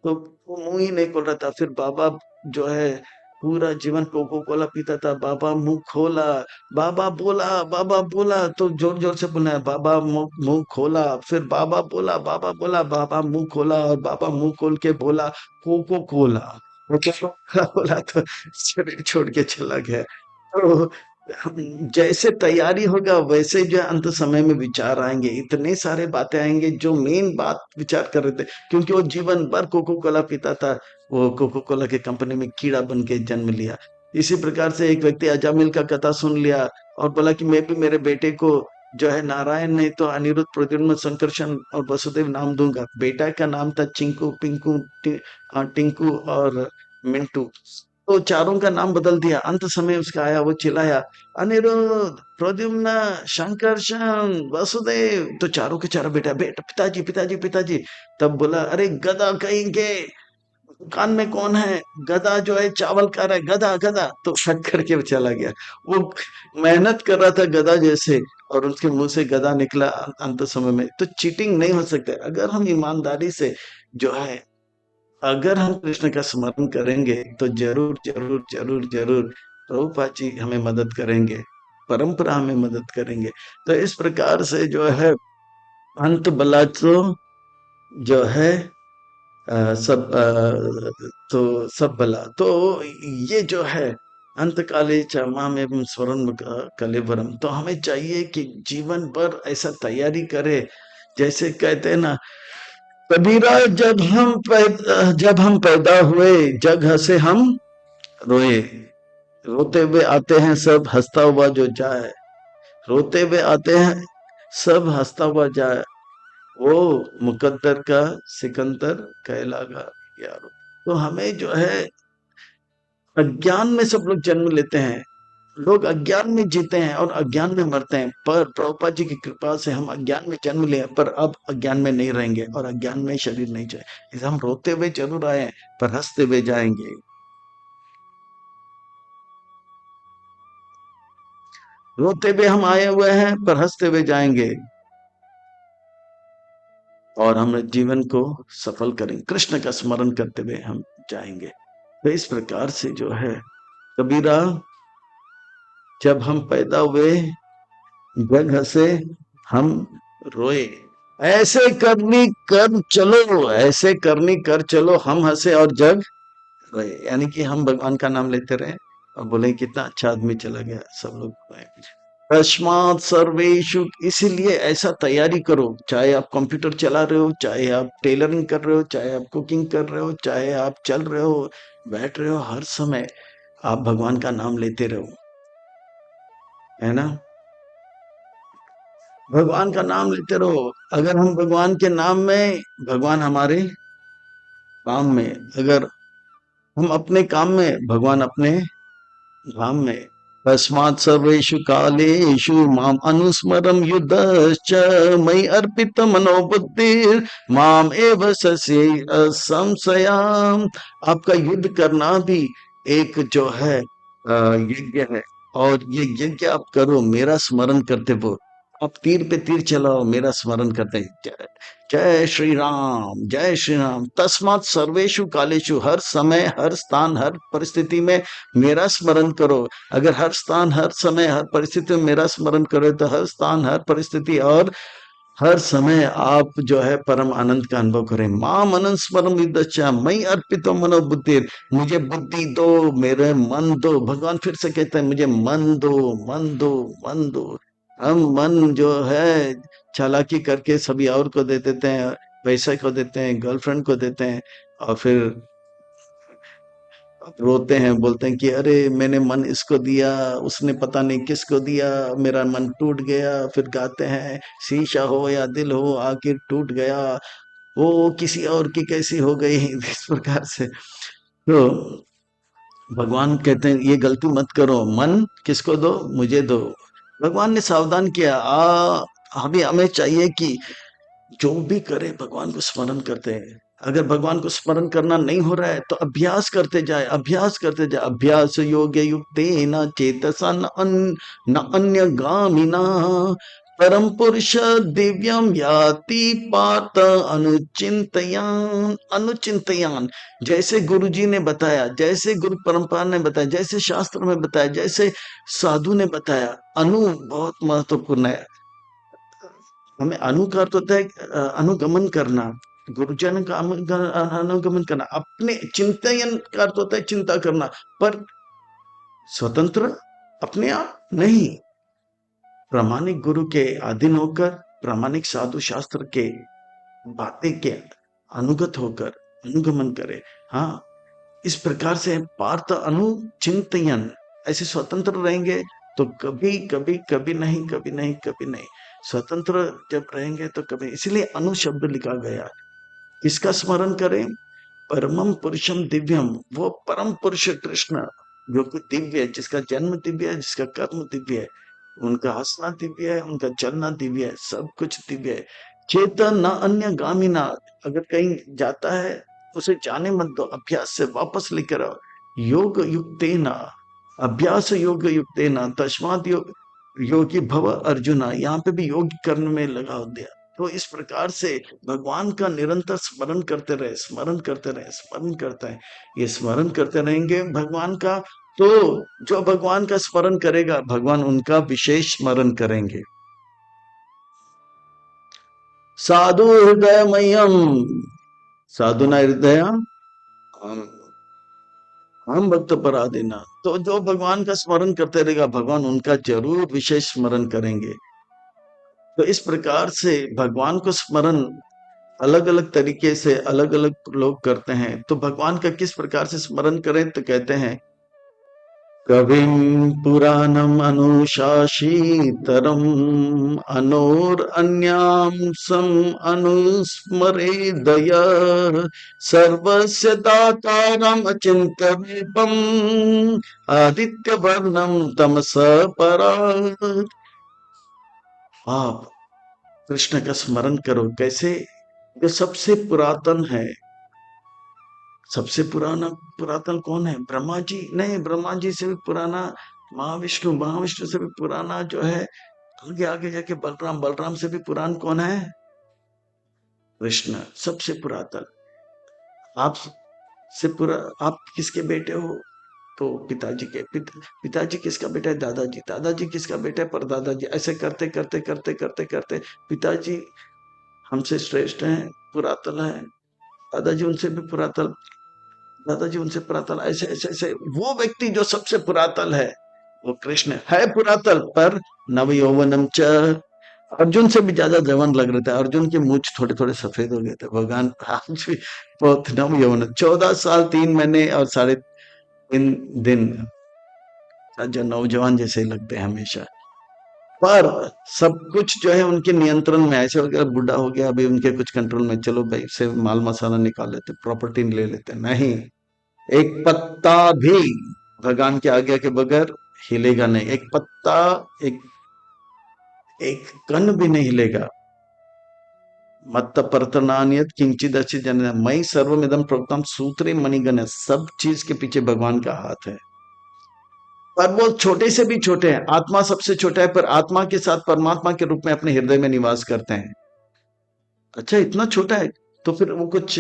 तो वो मुंह ही नहीं खोल रहा था। फिर बाबा जो है पूरा जीवन कोको कोला पीता था। बाबा मुंह खोला, बाबा बोला, बाबा बोला, तो जोर जोर से बोला, बाबा मुंह मुंह खोला। फिर बाबा बोला, बाबा बोला, बाबा मुंह खोला, और बाबा मुंह खोल के बोला, कोको कोला। वो क्या बोला, तो शरीर छोड़ के चला गया। तो जैसे तैयारी होगा वैसे जो है अंत समय में विचार आएंगे, इतने सारे बातें आएंगे। जो मेन बात विचार कर रहे थे, क्योंकि वो जीवन भर कोको कोला पीता था, वो कोको कोला के कंपनी में कीड़ा बन के जन्म लिया। इसी प्रकार से एक व्यक्ति अजामिल का कथा सुन लिया और बोला कि मैं भी मेरे बेटे को जो है नारायण नहीं तो अनिरुद्ध प्रद्युम्न संकर्षण और वसुदेव नाम दूंगा। बेटा का नाम था चिंकू, पिंकू, टिंकू और मिंटू। तो चारों का नाम बदल दिया। अंत समय उसका आया, वो चिल्लाया, अनिरुद्ध, प्रद्युम्न, शंकरशन, वसुदेव। तो चारों के चारों बेटा बेटा पिताजी पिताजी पिताजी। तब बोला, अरे गधा कहेंगे, दुकान में कौन है? गधा जो है चावल खा रहा है, गधा गधा। तो फट करके वो चला गया। वो मेहनत कर रहा था गधा जैसे, और उसके मुंह से गधा निकला अंत समय में। तो चीटिंग नहीं हो सकता। अगर हम ईमानदारी से जो है, अगर हम कृष्ण का स्मरण करेंगे तो जरूर जरूर जरूर जरूर प्रभुपाद जी हमें मदद करेंगे, परंपरा हमें मदद करेंगे। तो इस प्रकार से जो है अंत बला तो जो है सब तो सब भला। तो ये जो है अंत काले च माम एवं स्मरण कलेवरम। तो हमें चाहिए कि जीवन भर ऐसा तैयारी करे। जैसे कहते हैं ना, कबीरा, जब हम पैदा हुए, जग हंसे हम रोए। रोते हुए आते हैं सब, हंसता हुआ जो जाए। रोते हुए आते हैं सब, हंसता हुआ जाए। वो मुकद्दर का सिकंदर कहलागा यारो। तो हमें जो है अज्ञान में सब लोग जन्म लेते हैं। लोग अज्ञान में जीते हैं और अज्ञान में मरते हैं। पर प्रभुपाद जी की कृपा से हम अज्ञान में जन्म लिए, पर अब अज्ञान में नहीं रहेंगे और अज्ञान में शरीर नहीं जाए। इसलिए हम रोते हुए जरूर आए हैं, पर हंसते हुए जाएंगे। रोते हुए हम आए हुए हैं, पर हंसते हुए जाएंगे, और हम जीवन को सफल करेंगे। कृष्ण का स्मरण करते हुए हम जाएंगे। तो इस प्रकार से जो है कबीरा, जब हम पैदा हुए, जग हंसे हम रोए। ऐसे करनी कर चलो, ऐसे करनी कर चलो, हम हंसे और जग रोए। यानी कि हम भगवान का नाम लेते रहे और बोले कितना अच्छा आदमी चला गया, सब लोग रोए। तस्मात् सर्वेषु, इसीलिए ऐसा तैयारी करो। चाहे आप कंप्यूटर चला रहे हो, चाहे आप टेलरिंग कर रहे हो, चाहे आप कुकिंग कर रहे हो, चाहे आप चल रहे हो, बैठ रहे हो, हर समय आप भगवान का नाम लेते रहो, है ना। भगवान का नाम लेते रहो। अगर हम भगवान के नाम में, भगवान हमारे काम में। अगर हम अपने काम में, भगवान अपने धाम में। तस्मात् सर्वेषु कालेषु माम अनुस्मरं युद्धश्च मयि अर्पित मनोबुद्धिर माम एव सस्य संशयाम। आपका युद्ध करना भी एक जो है यज्ञ है। और ये यज्ञ आप करो मेरा स्मरण करते हो। आप तीर पे तीर चलाओ मेरा स्मरण करते। जय जय श्री राम, जय श्री राम। तस्मात् सर्वेषु कालेषु, हर समय, हर स्थान, हर परिस्थिति में मेरा स्मरण करो। अगर हर स्थान, हर समय, हर परिस्थिति में मेरा स्मरण करो, तो हर स्थान, हर परिस्थिति और हर समय आप जो है परम आनंद का अनुभव करें। माम अनंत स्मरण विदश्चा मई अर्पित मनो बुद्धि। मुझे बुद्धि दो, मेरे मन दो। भगवान फिर से कहते हैं, मुझे मन दो, मन दो, मन दो। हम मन जो है चालाकी करके सभी और को दे देते हैं, पैसे को देते हैं, गर्लफ्रेंड को देते हैं, और फिर अब रोते हैं, बोलते हैं कि अरे मैंने मन इसको दिया, उसने पता नहीं किसको दिया, मेरा मन टूट गया। फिर गाते हैं, शीशा हो या दिल हो आखिर टूट गया, वो किसी और की कैसी हो गई। इस प्रकार से तो भगवान कहते हैं ये गलती मत करो, मन किसको दो, मुझे दो। भगवान ने सावधान किया। हमें हमें चाहिए कि जो भी करे भगवान को स्मरण करते हैं। अगर भगवान को स्मरण करना नहीं हो रहा है तो अभ्यास करते जाए, अभ्यास करते जाए। अभ्यास योग्य युक्तेन चेतसा न अन्य गामिना परम पुरुष दिव्यम याति पात अनुचिंतयान अनुचिंतयान। जैसे गुरु जी ने बताया, जैसे गुरु परंपरा ने बताया, जैसे शास्त्र में बताया, जैसे साधु ने बताया, अनु बहुत महत्वपूर्ण है। हमें अनु का अर्थ होता है अनुगमन करना, गुरुजन का अनुगमन करना। अपने चिंतन का अर्थ होता है चिंता करना, पर स्वतंत्र अपने आप नहीं, प्रामाणिक गुरु के अधीन होकर, प्रामाणिक साधु शास्त्र के बातें के अनुगत होकर अनुगमन करे। हाँ, इस प्रकार से पार्थ अनुचिंतयन, ऐसे स्वतंत्र रहेंगे तो कभी कभी कभी नहीं, कभी नहीं, कभी नहीं। स्वतंत्र जब रहेंगे तो कभी, इसलिए अनु शब्द लिखा गया। किसका स्मरण करें? परमम पुरुषम दिव्यम, वो परम पुरुष कृष्ण जो कि दिव्य है, जिसका जन्म दिव्य है, जिसका कर्म दिव्य है, उनका हंसना दिव्य है, उनका चलना दिव्य है, सब कुछ दिव्य है। चेतन न अन्य गामिना, अगर कहीं जाता है उसे जाने मत दो, अभ्यास से वापस लेकर आओ। योग युक्तेना, अभ्यास योग युक्तेना तस्मात् योगी भव अर्जुना, यहाँ पे भी योग करने में लगा दिया। तो इस प्रकार से भगवान का निरंतर स्मरण करते रहे, स्मरण करते रहे, स्मरण करते हैं। ये स्मरण करते रहेंगे भगवान का, तो जो भगवान का स्मरण करेगा भगवान उनका विशेष स्मरण करेंगे। साधु हृदय मयम, साधु ना हृदय हम भक्त पराधीना। तो जो भगवान का स्मरण करते रहेगा भगवान उनका जरूर विशेष स्मरण करेंगे। तो इस प्रकार से भगवान को स्मरण अलग अलग तरीके से अलग अलग लोग करते हैं। तो भगवान का किस प्रकार से स्मरण करें? तो कहते हैं कविम पुराणम अनुशासितरम अनोरन्यांसम अनुस्मरेदय सर्वस्य दातारम अचिंत्यरूपम आदित्य वर्णम तमस परात्। आप कृष्ण का स्मरण करो। कैसे? जो सबसे पुरातन है। सबसे पुराना पुरातन कौन है? ब्रह्मा जी नहीं, ब्रह्मा जी से भी पुराना महाविष्णु, महाविष्णु से भी पुराना जो है, आगे आगे जाके बलराम, बलराम से भी पुरान कौन है? कृष्ण, सबसे पुरातन। आप से पूरा, आप किसके बेटे हो? तो पिताजी के पिताजी किसका बेटा है? दादाजी, दादाजी किसका बेटा है? परदादाजी। ऐसे करते करते करते करते करते पिताजी हमसे श्रेष्ठ हैं, पुरातन है, दादाजी उनसे भी पुरातन, दादाजी उनसे पुरातन, ऐसे ऐसे ऐसे। वो व्यक्ति जो सबसे पुरातन है वो कृष्ण है, पुरातन पर नव यौवनम च। अर्जुन से भी ज्यादा जवान लग रहे थे, अर्जुन के मूछ थोड़े थोड़े सफेद हो गए थे। भगवान आज भी बहुत नव यौवन, 14 साल 3 महीने और 3.5 दिन, जो नौजवान जैसे ही लगते हैं हमेशा। पर सब कुछ जो है उनके नियंत्रण में। ऐसे वगैरह बुढ़ा हो गया अभी उनके कुछ कंट्रोल में, चलो भाई से माल मसाला निकाल लेते, प्रॉपर्टी ले लेते, नहीं। एक पत्ता भी भगवान की आज्ञा के बगैर हिलेगा नहीं। एक पत्ता, एक एक कण भी नहीं हिलेगा। मत्त परतनानियत किंचित अच्छी जन, मई सर्वमिदम प्रोक्तम सूत्रे मणिगण, सब चीज के पीछे भगवान का हाथ है। पर वो छोटे से भी छोटे हैं। आत्मा सबसे छोटा है, पर आत्मा के साथ परमात्मा के रूप में अपने हृदय में निवास करते हैं। अच्छा, इतना छोटा है तो फिर वो कुछ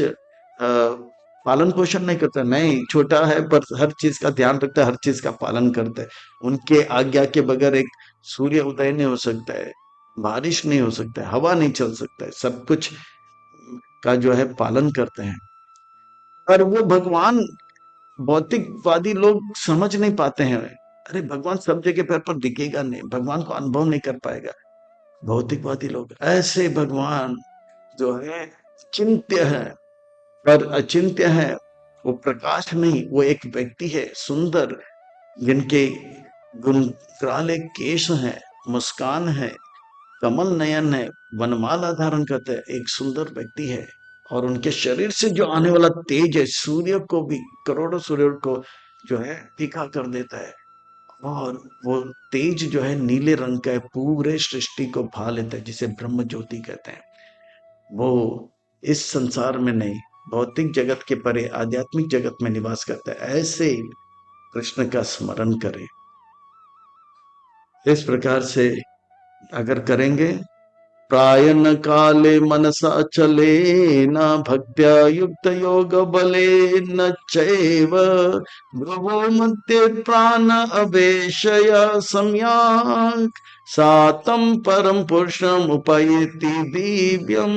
पालन पोषण नहीं करता? नहीं, छोटा है पर हर चीज का ध्यान रखता है, हर चीज का पालन करता है। उनके आज्ञा के बगैर एक सूर्य उदय नहीं हो सकता है, बारिश नहीं हो सकता है, हवा नहीं चल सकता है, सब कुछ का जो है पालन करते हैं। पर वो भगवान, भौतिकवादी लोग समझ नहीं पाते हैं। अरे भगवान सब जगह पैर पर दिखेगा नहीं, भगवान को अनुभव नहीं कर पाएगा भौतिकवादी लोग। ऐसे भगवान जो है चिंत्य है, पर अचिंत्य है, वो प्रकाश नहीं, वो एक व्यक्ति है सुंदर, जिनके गुंगराले केश हैं, मुस्कान है, कमल नयन है, वनमाला धारण करते हैं, एक सुंदर व्यक्ति है। और उनके शरीर से जो आने वाला तेज है, सूर्य को भी, करोड़ों सूर्य को जो है तीखा कर देता है। और वो तेज जो है नीले रंग का है, पूरे सृष्टि को भा लेता है, जिसे ब्रह्म ज्योति कहते हैं। वो इस संसार में नहीं, भौतिक जगत के परे आध्यात्मिक जगत में निवास करता है। ऐसे कृष्ण का स्मरण करें। इस प्रकार से अगर करेंगे, प्रायन काले मनसा चले न भक्त्या युक्त योग बले न चैव भ्रुवो मध्ये प्राण अवेशय सम्यक सातम परम पुरुषम उपैति दिव्यम।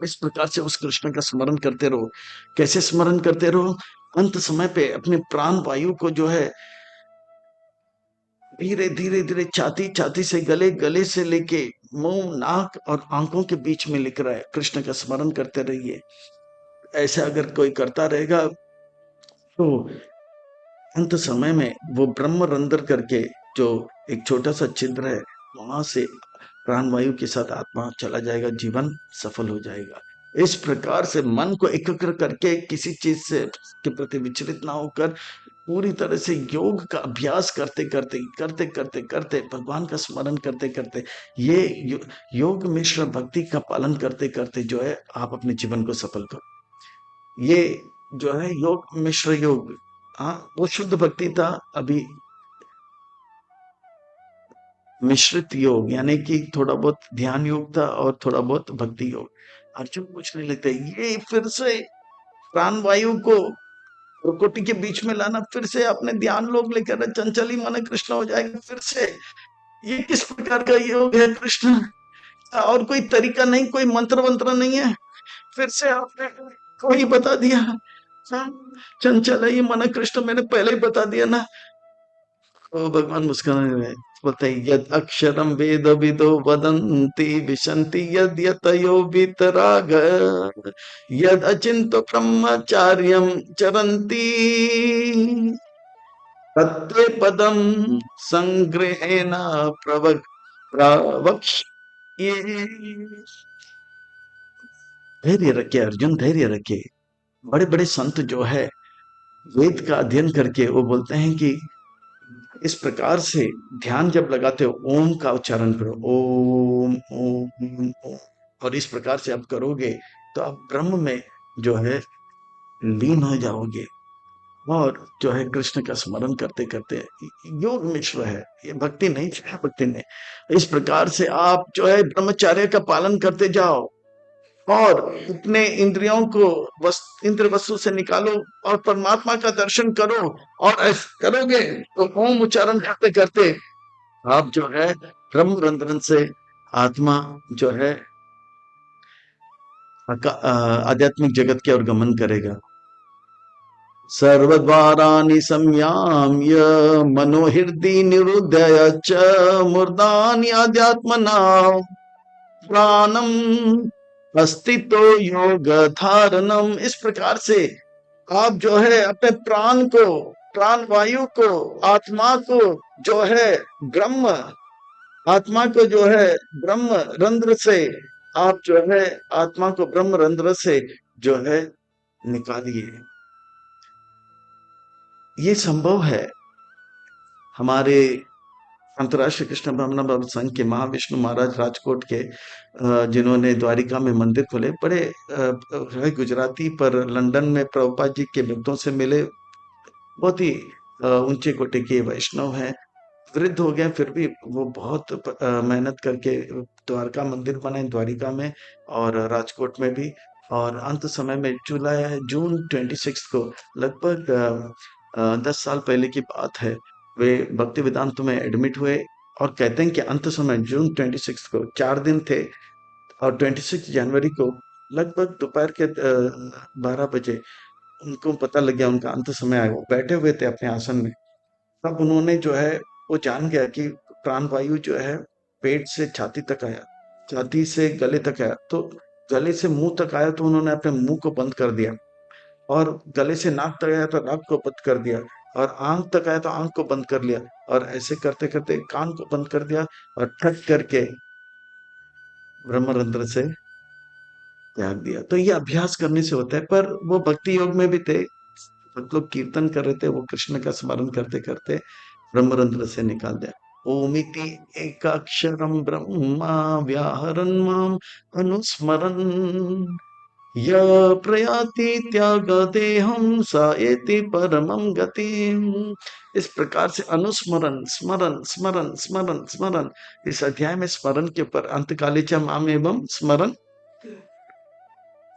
इस प्रकार से उस कृष्ण का स्मरण करते रहो। कैसे स्मरण करते रहो? अंत समय पे अपने प्राण वायु को जो है धीरे धीरे धीरे छाती छाती से गले, गले से लेके मुंह, नाक और आंखों के बीच में लिख रहा है। कृष्ण का स्मरण करते रहिए। ऐसा अगर कोई करता रहेगा तो अंत समय में वो ब्रह्म रंध्र करके जो एक छोटा सा छिद्र है, वहां से प्राणवायु के साथ आत्मा चला जाएगा, जीवन सफल हो जाएगा। इस प्रकार से मन को एकाग्र करके किसी चीज से के प्रति विचलित ना होकर पूरी तरह से योग का अभ्यास करते करते करते करते करते भगवान का स्मरण करते करते ये योग मिश्र भक्ति का पालन करते करते जो है आप अपने जीवन को सफल करो। ये जो है योग मिश्र योग, हाँ वो शुद्ध भक्ति था, अभी मिश्रित योग यानी कि थोड़ा बहुत ध्यान योग था और थोड़ा बहुत भक्ति योग। अर्जुन पूछने लगते ये फिर से प्राणवायु को प्रकृति के बीच में लाना, फिर से अपने ध्यान लोग लेकर चंचली मन कृष्ण हो जाएगा फिर से, ये किस प्रकार का योग है कृष्ण? और कोई तरीका नहीं, कोई मंत्र वंत्र नहीं है? फिर से आपने कोई बता दिया? हाँ, चंचल है ये मन कृष्ण, मैंने पहले ही बता दिया ना। तो भगवान मुस्कुराने लगे, बोलते हैं यद अक्षरम वेद विदो वदन्ति विशन्ति यद यतयो वीतराग यद अचिंत्य ब्रह्मचार्यम चरन्ति तत्ते पदम संग्रहेण प्रवक्ष्ये। धैर्य रखे अर्जुन, धैर्य रखे। बड़े बड़े संत जो है वेद का अध्ययन करके वो बोलते हैं कि इस प्रकार से ध्यान जब लगाते हो ओम का उच्चारण करो, ओम ओम ओम। और इस प्रकार से आप करोगे तो आप ब्रह्म में जो है लीन हो जाओगे। और जो है कृष्ण का स्मरण करते करते, योग मिश्र है ये, भक्ति नहीं है, भक्ति नहीं। इस प्रकार से आप जो है ब्रह्मचर्य का पालन करते जाओ और अपने इंद्रियों को इंद्र वस्तु से निकालो और परमात्मा का दर्शन करो। और ऐसा करोगे तो ओम उच्चारण करते करते आप जो है ब्रह्म रंध्रन से आत्मा जो है आध्यात्मिक जगत की ओर गमन करेगा। सर्वद्वाराणि संयाम्य मनोहृदि निरुद्धय च मूर्धानि आध्यात्मना प्राणम अस्तित्व योग धारणम। इस प्रकार से आप जो है अपने प्राण को, प्राण वायु को, आत्मा को जो है ब्रह्म, आत्मा को जो है ब्रह्म रंध्र से, आप जो है आत्मा को ब्रह्म रंध्र से जो है निकालिए। ये संभव है। हमारे अंतर्राष्ट्रीय कृष्ण भावना बाबा संघ के महाविष्णु महाराज राजकोट के, जिन्होंने द्वारिका में मंदिर खोले, बड़े है गुजराती पर लंदन में प्रभुपाद जी के भक्तों से मिले, बहुत ही ऊंचे कोटि के वैष्णव हैं। वृद्ध हो गए फिर भी वो बहुत मेहनत करके द्वारका मंदिर बनाए, द्वारिका में और राजकोट में भी। और अंत समय में जुलाई जून 26 को, लगभग 10 साल पहले की बात है, वे भक्ति वेदांत में एडमिट हुए। और कहते हैं कि अंत समय जून 26 को 4 दिन थे और 26 जनवरी को लगभग दोपहर के 12 बजे उनको पता लग गया उनका अंत समय आया। वो बैठे हुए थे अपने आसन में, तब उन्होंने जो है वो जान गया कि प्राण वायु जो है पेट से छाती तक आया, छाती से गले तक आया, तो गले से मुंह तक आया, तो उन्होंने अपने मुंह को बंद कर दिया और गले से नाक तक आया तो नाक को बंद कर दिया, और आंख तक आया तो आंख को बंद कर लिया, और ऐसे करते करते कान को बंद कर दिया, और ठक करके ब्रह्मरंध्र से त्याग दिया। तो ये अभ्यास करने से होता है। पर वो भक्ति योग में भी थे, भक्त लोग कीर्तन कर रहे थे, वो कृष्ण का स्मरण करते करते ब्रह्मरंध्र से निकाल दिया। ओमिति एकाक्षरम ब्रह्मा व्याहरन् माम अनुस्मरन् य प्रयाति त्यागदेहं स एति परमं गतिम्। इस प्रकार से अनुस्मरण, स्मरण स्मरण स्मरण स्मरण, इस अध्याय में स्मरण के ऊपर अंतकाले च माम एवं स्मरण,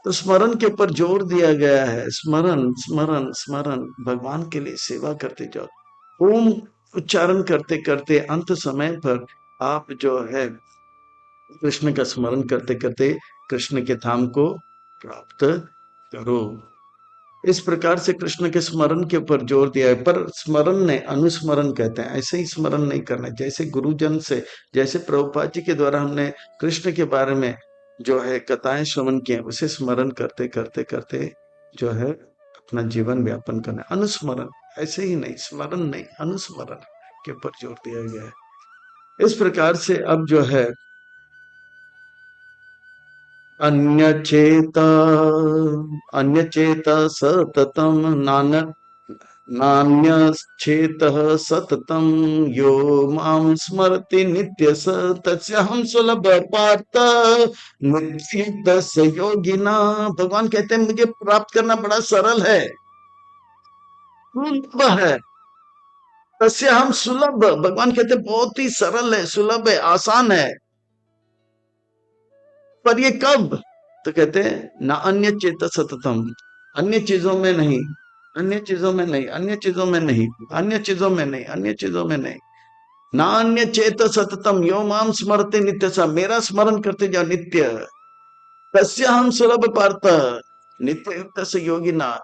तो स्मरण के ऊपर जोर दिया गया है। स्मरण स्मरण स्मरण, भगवान के लिए सेवा करते जाओ। ओम उच्चारण करते करते अंत समय पर आप जो है कृष्ण का स्मरण करते करते कृष्ण के धाम को प्राप्त करो। इस प्रकार से कृष्ण के स्मरण के ऊपर जोर दिया है। पर स्मरण ने अनुस्मरण कहते हैं, ऐसे ही स्मरण नहीं करना। जैसे गुरुजन से, जैसे प्रभुपाद जी के द्वारा हमने कृष्ण के बारे में जो है कथाएं श्रवण किए, उसे स्मरण करते करते करते जो है अपना जीवन व्यापन करना। अनुस्मरण, ऐसे ही नहीं, स्मरण नहीं, अनुस्मरण के ऊपर जोर दिया गया है। इस प्रकार से अब जो है अन्यचेत अन्यचेत सततम नानक नान्यश्चेतः सततं यो मां स्मरति नित्य स तस्याहं सुलभ पार्थ नित्यस्य योगिना। भगवान कहते हैं मुझे प्राप्त करना बड़ा सरल है, सुलभ है। तस्य हम सुलभ, भगवान कहते हैं बहुत ही सरल है, सुलभ है, आसान है। पर ये कब? तो कहते हैं ना अन्य चेत सततम, अन्य चीजों में नहीं, अन्य चीजों में नहीं, अन्य चीजों में नहीं, अन्य चीजों में नहीं, अन्य चीजों में नहीं। ना अन्य चेत सततम यो माम स्मरते नित्य सा, मेरा स्मरण करते जाओ नित्य। तस्य हम सुलभ पार्थ नित्य युक्त से योगी ना।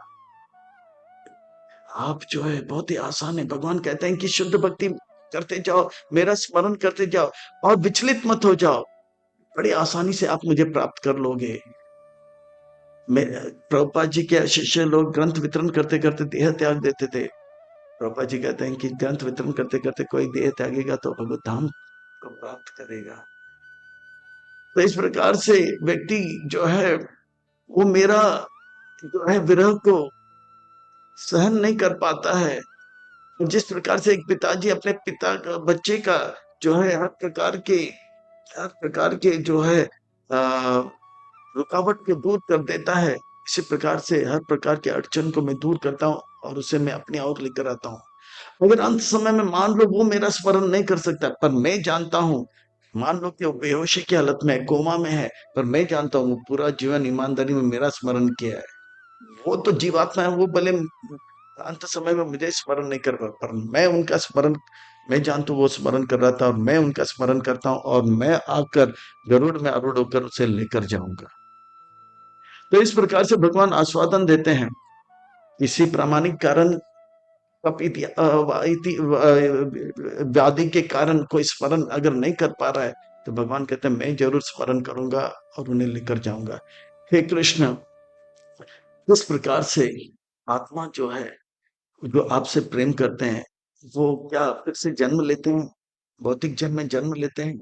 आप जो है बहुत ही आसान है। भगवान कहते हैं कि शुद्ध भक्ति करते जाओ, मेरा स्मरण करते जाओ, और विचलित मत हो जाओ, बड़ी आसानी से आप मुझे प्राप्त कर लोगे। प्रभुपाद जी के शिष्य लोग ग्रंथ वितरण करते करते देह त्याग देते थे। प्रभुपाद जी कहते हैं कि ग्रंथ वितरण करते करते कोई देह त्यागेगा तो भगवत धाम को प्राप्त करेगा। तो इस प्रकार से व्यक्ति जो है वो मेरा जो है विरह को सहन नहीं कर पाता है। जिस प्रकार से एक पिताजी अपने पिता का, बच्चे का जो है हर प्रकार के जो है रुकावट को दूर कर देता है, इसी प्रकार से हर प्रकार के अड़चन को मैं दूर करता हूँ और उसे मैं अपनी ओर लेकर आता हूँ। अगर अंत समय में मान लो वो मेरा स्मरण नहीं कर सकता, पर मैं जानता हूँ, मान लो कि वो बेहोशी की हालत में, कोमा में है, पर मैं जानता हूँ वो पूरा जीवन ईमानदारी में मेरा स्मरण किया है। वो तो जीवात्मा है, वो भले अंत समय में मुझे स्मरण नहीं कर रहा, पर मैं उनका स्मरण, मैं जानता हूँ वो स्मरण कर रहा था, और मैं उनका स्मरण करता हूँ, और मैं आकर गरुड़ में आरूढ़ होकर उसे लेकर जाऊंगा। तो इस प्रकार से भगवान आस्वादन देते हैं। इसी प्रामाणिक कारण व्याधि के कारण कोई स्मरण अगर नहीं कर पा रहा है, तो भगवान कहते हैं मैं जरूर स्मरण करूंगा और उन्हें लेकर जाऊंगा। हे कृष्ण, इस प्रकार से आत्मा जो है, जो आपसे प्रेम करते हैं, वो क्या फिर से जन्म लेते हैं, भौतिक जन्म में जन्म लेते हैं?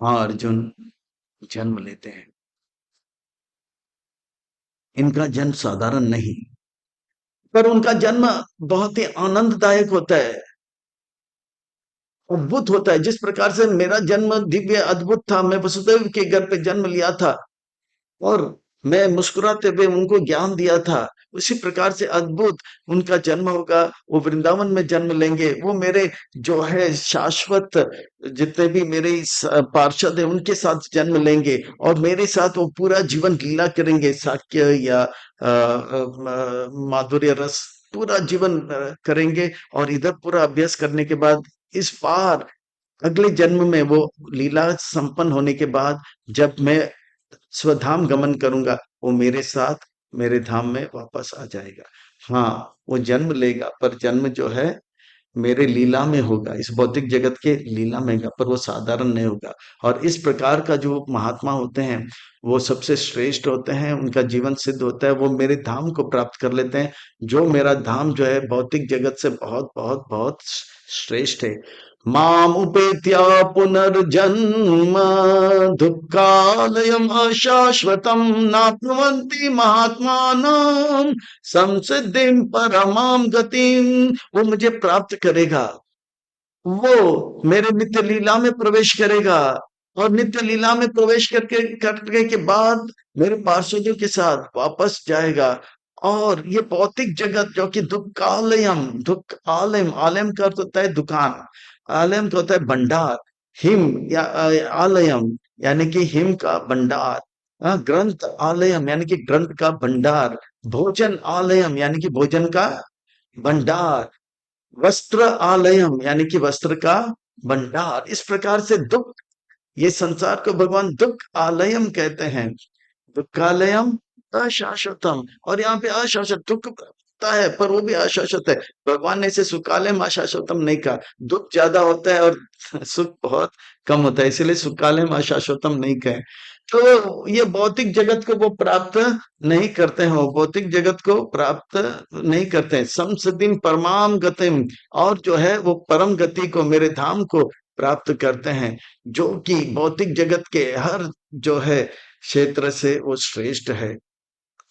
हाँ अर्जुन, जन्म लेते हैं। इनका जन्म साधारण नहीं, पर उनका जन्म बहुत ही आनंददायक होता है, अद्भुत होता है। जिस प्रकार से मेरा जन्म दिव्य अद्भुत था, मैं वसुदेव के घर पे जन्म लिया था और मैं मुस्कुराते हुए उनको ज्ञान दिया था, उसी प्रकार से अद्भुत उनका जन्म होगा। वो वृंदावन में जन्म लेंगे, वो मेरे जो है शाश्वत जितने भी मेरे पार्षद हैं उनके साथ जन्म लेंगे, और मेरे साथ वो पूरा जीवन लीला करेंगे, साक्य या माधुर्य रस पूरा जीवन करेंगे। और इधर पूरा अभ्यास करने के बाद इस पार अगले जन्म में वो लीला संपन्न होने के बाद जब मैं स्वधाम गमन करूंगा, वो मेरे साथ मेरे धाम में वापस आ जाएगा। हाँ, वो जन्म लेगा, पर जन्म जो है मेरे लीला में होगा, इस भौतिक जगत के लीला में होगा, पर वो साधारण नहीं होगा। और इस प्रकार का जो महात्मा होते हैं वो सबसे श्रेष्ठ होते हैं, उनका जीवन सिद्ध होता है, वो मेरे धाम को प्राप्त कर लेते हैं। जो मेरा धाम जो है भौतिक जगत से बहुत बहुत बहुत श्रेष्ठ है। माम उपेत्या पुनर्जन्म दुःखालयम् अशाश्वतम् नाप्नुवन्ति महात्मानां संसिद्धिं परमां गतिम। वो मुझे प्राप्त करेगा, वो मेरे नित्य लीला में प्रवेश करेगा, और नित्य लीला में प्रवेश करने के बाद मेरे पार्षदों के साथ वापस जाएगा। और ये भौतिक जगत जो कि दुःखालयम, दुःख आलयम, आलयम का अर्थ होता है दुकान, आलयम का होता है भंडार, हिम या आलयम यानी कि हिम का भंडार, ग्रंथ आलयम यानी कि ग्रंथ का भंडार, भोजन आलयम यानी कि भोजन का भंडार, वस्त्र आलयम यानी कि वस्त्र का भंडार। इस प्रकार से दुख, ये संसार को भगवान दुख आलयम कहते हैं। दुखालयम अशाश्वतम, और यहाँ पे अशाश्वत दुख होता है पर वो भी अशाश्वत है। भगवान ने इसे सुखालयम अशाश्वतम नहीं कहा, दुख ज्यादा होता है और सुख बहुत कम होता है, इसलिए सुखालयम अशाश्वतम नहीं कहे। तो ये भौतिक जगत को वो प्राप्त नहीं करते हैं, वो भौतिक जगत को प्राप्त नहीं करते हैं। समसतिम परमाम गतिम, और जो है वो परम गति को, मेरे धाम को प्राप्त करते हैं, जो कि भौतिक जगत के हर जो है क्षेत्र से वो श्रेष्ठ है।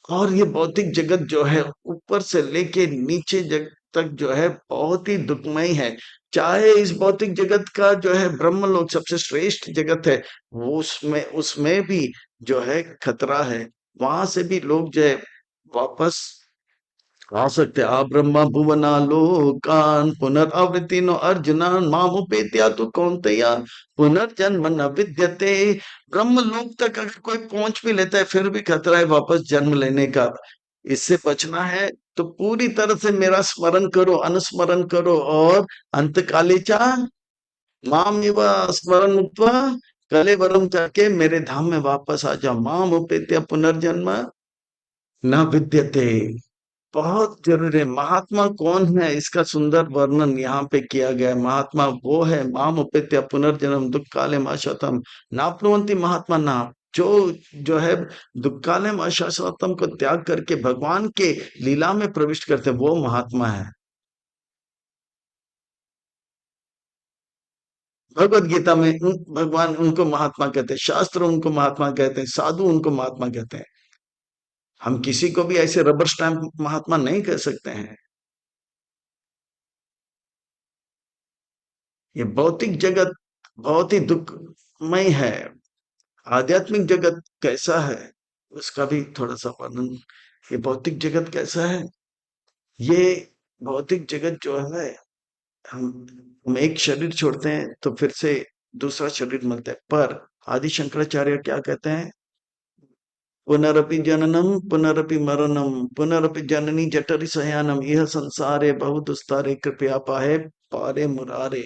और ये भौतिक जगत जो है ऊपर से लेके नीचे जग तक जो है बहुत ही दुखमय है। चाहे इस भौतिक जगत का जो है ब्रह्मलोक सबसे श्रेष्ठ जगत है, वो उसमें भी जो है खतरा है, वहां से भी लोग जो है वापस आ सकते हैं। आ ब्रह्मा भुवना लोकान पुनरावृत्ति नो अर्जुना मामुपेत्या तु कौन्तेय पुनर्जन्म न विद्यते। ब्रह्म लोक तक अगर कोई पहुंच भी लेता है फिर भी खतरा है वापस जन्म लेने का। इससे बचना है तो पूरी तरह से मेरा स्मरण करो, अनुस्मरण करो, और अंतकाले चा माम एव स्मरण मुक्त्वा कलेवरम करके मेरे धाम में वापस आ जाओ। माम उपेत्य पुनर्जन्म न विद्यते। बहुत जरूरी है। महात्मा कौन है इसका सुंदर वर्णन यहाँ पे किया गया है। महात्मा वो है, माम उपेत्य पुनर्जन्म दुख काले अशतम नाप्नुवंती महात्मा नाम, जो है दुख काले अशतम को त्याग करके भगवान के लीला में प्रविष्ट करते हैं, वो महात्मा है। भगवत गीता में भगवान उनको महात्मा कहते हैं, शास्त्र उनको महात्मा कहते हैं, साधु उनको महात्मा कहते हैं। हम किसी को भी ऐसे रबर स्टैंप महात्मा नहीं कह सकते हैं। ये भौतिक जगत बहुत ही दुखमय है। आध्यात्मिक जगत कैसा है उसका भी थोड़ा सा वर्णन। ये भौतिक जगत कैसा है, ये भौतिक जगत जो है, हम हम एक शरीर छोड़ते हैं तो फिर से दूसरा शरीर मिलता है, पर आदि शंकराचार्य क्या कहते हैं, पुनरपि जननम पुनरपि मरणम पुनरपि जननी जठरि शयानम यह संसारे बहुत दुस्तारे कृपया पाहे पारे मुरारे।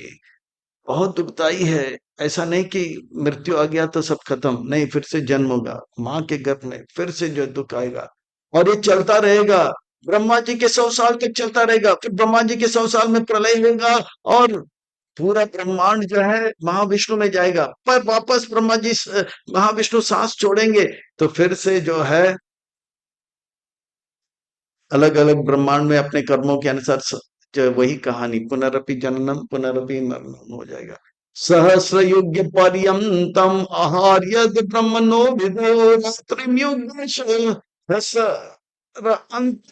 बहुत दुखदाई है। ऐसा नहीं कि मृत्यु आ गया तो सब खत्म, नहीं, फिर से जन्म होगा माँ के गर्भ में, फिर से जो दुख आएगा, और ये चलता रहेगा। ब्रह्मा जी के 100 साल तक चलता रहेगा, फिर ब्रह्मा जी के 100 साल में प्रलय होगा, और पूरा ब्रह्मांड जो है महाविष्णु में जाएगा, पर वापस ब्रह्मा जी महाविष्णु सांस छोड़ेंगे तो फिर से जो है अलग अलग ब्रह्मांड में अपने कर्मों के अनुसार जो वही कहानी पुनरपि जननम पुनरपि मरणम हो जाएगा। सहस्र युग पर्यंतम आहार्यद ब्रह्मणो विदो रात्रिम युग सहस्र अंत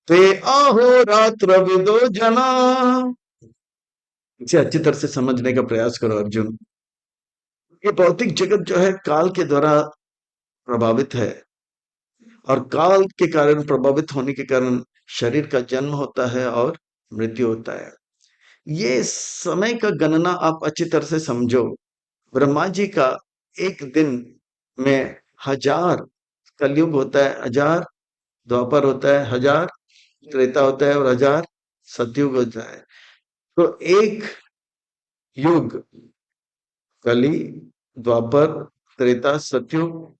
ते अहोरात्र विदो जना। इसे अच्छी तरह से समझने का प्रयास करो अर्जुन। ये भौतिक जगत जो है काल के द्वारा प्रभावित है, और काल के कारण प्रभावित होने के कारण शरीर का जन्म होता है और मृत्यु होता है। ये समय का गणना आप अच्छी तरह से समझो। ब्रह्मा जी का एक दिन में 1000 कलयुग होता है, 1000 द्वापर होता है, 1000 त्रेता होता है, और 1000 सतयुग होता है। तो एक युग, कली, द्वापर, त्रेता, सतयुग,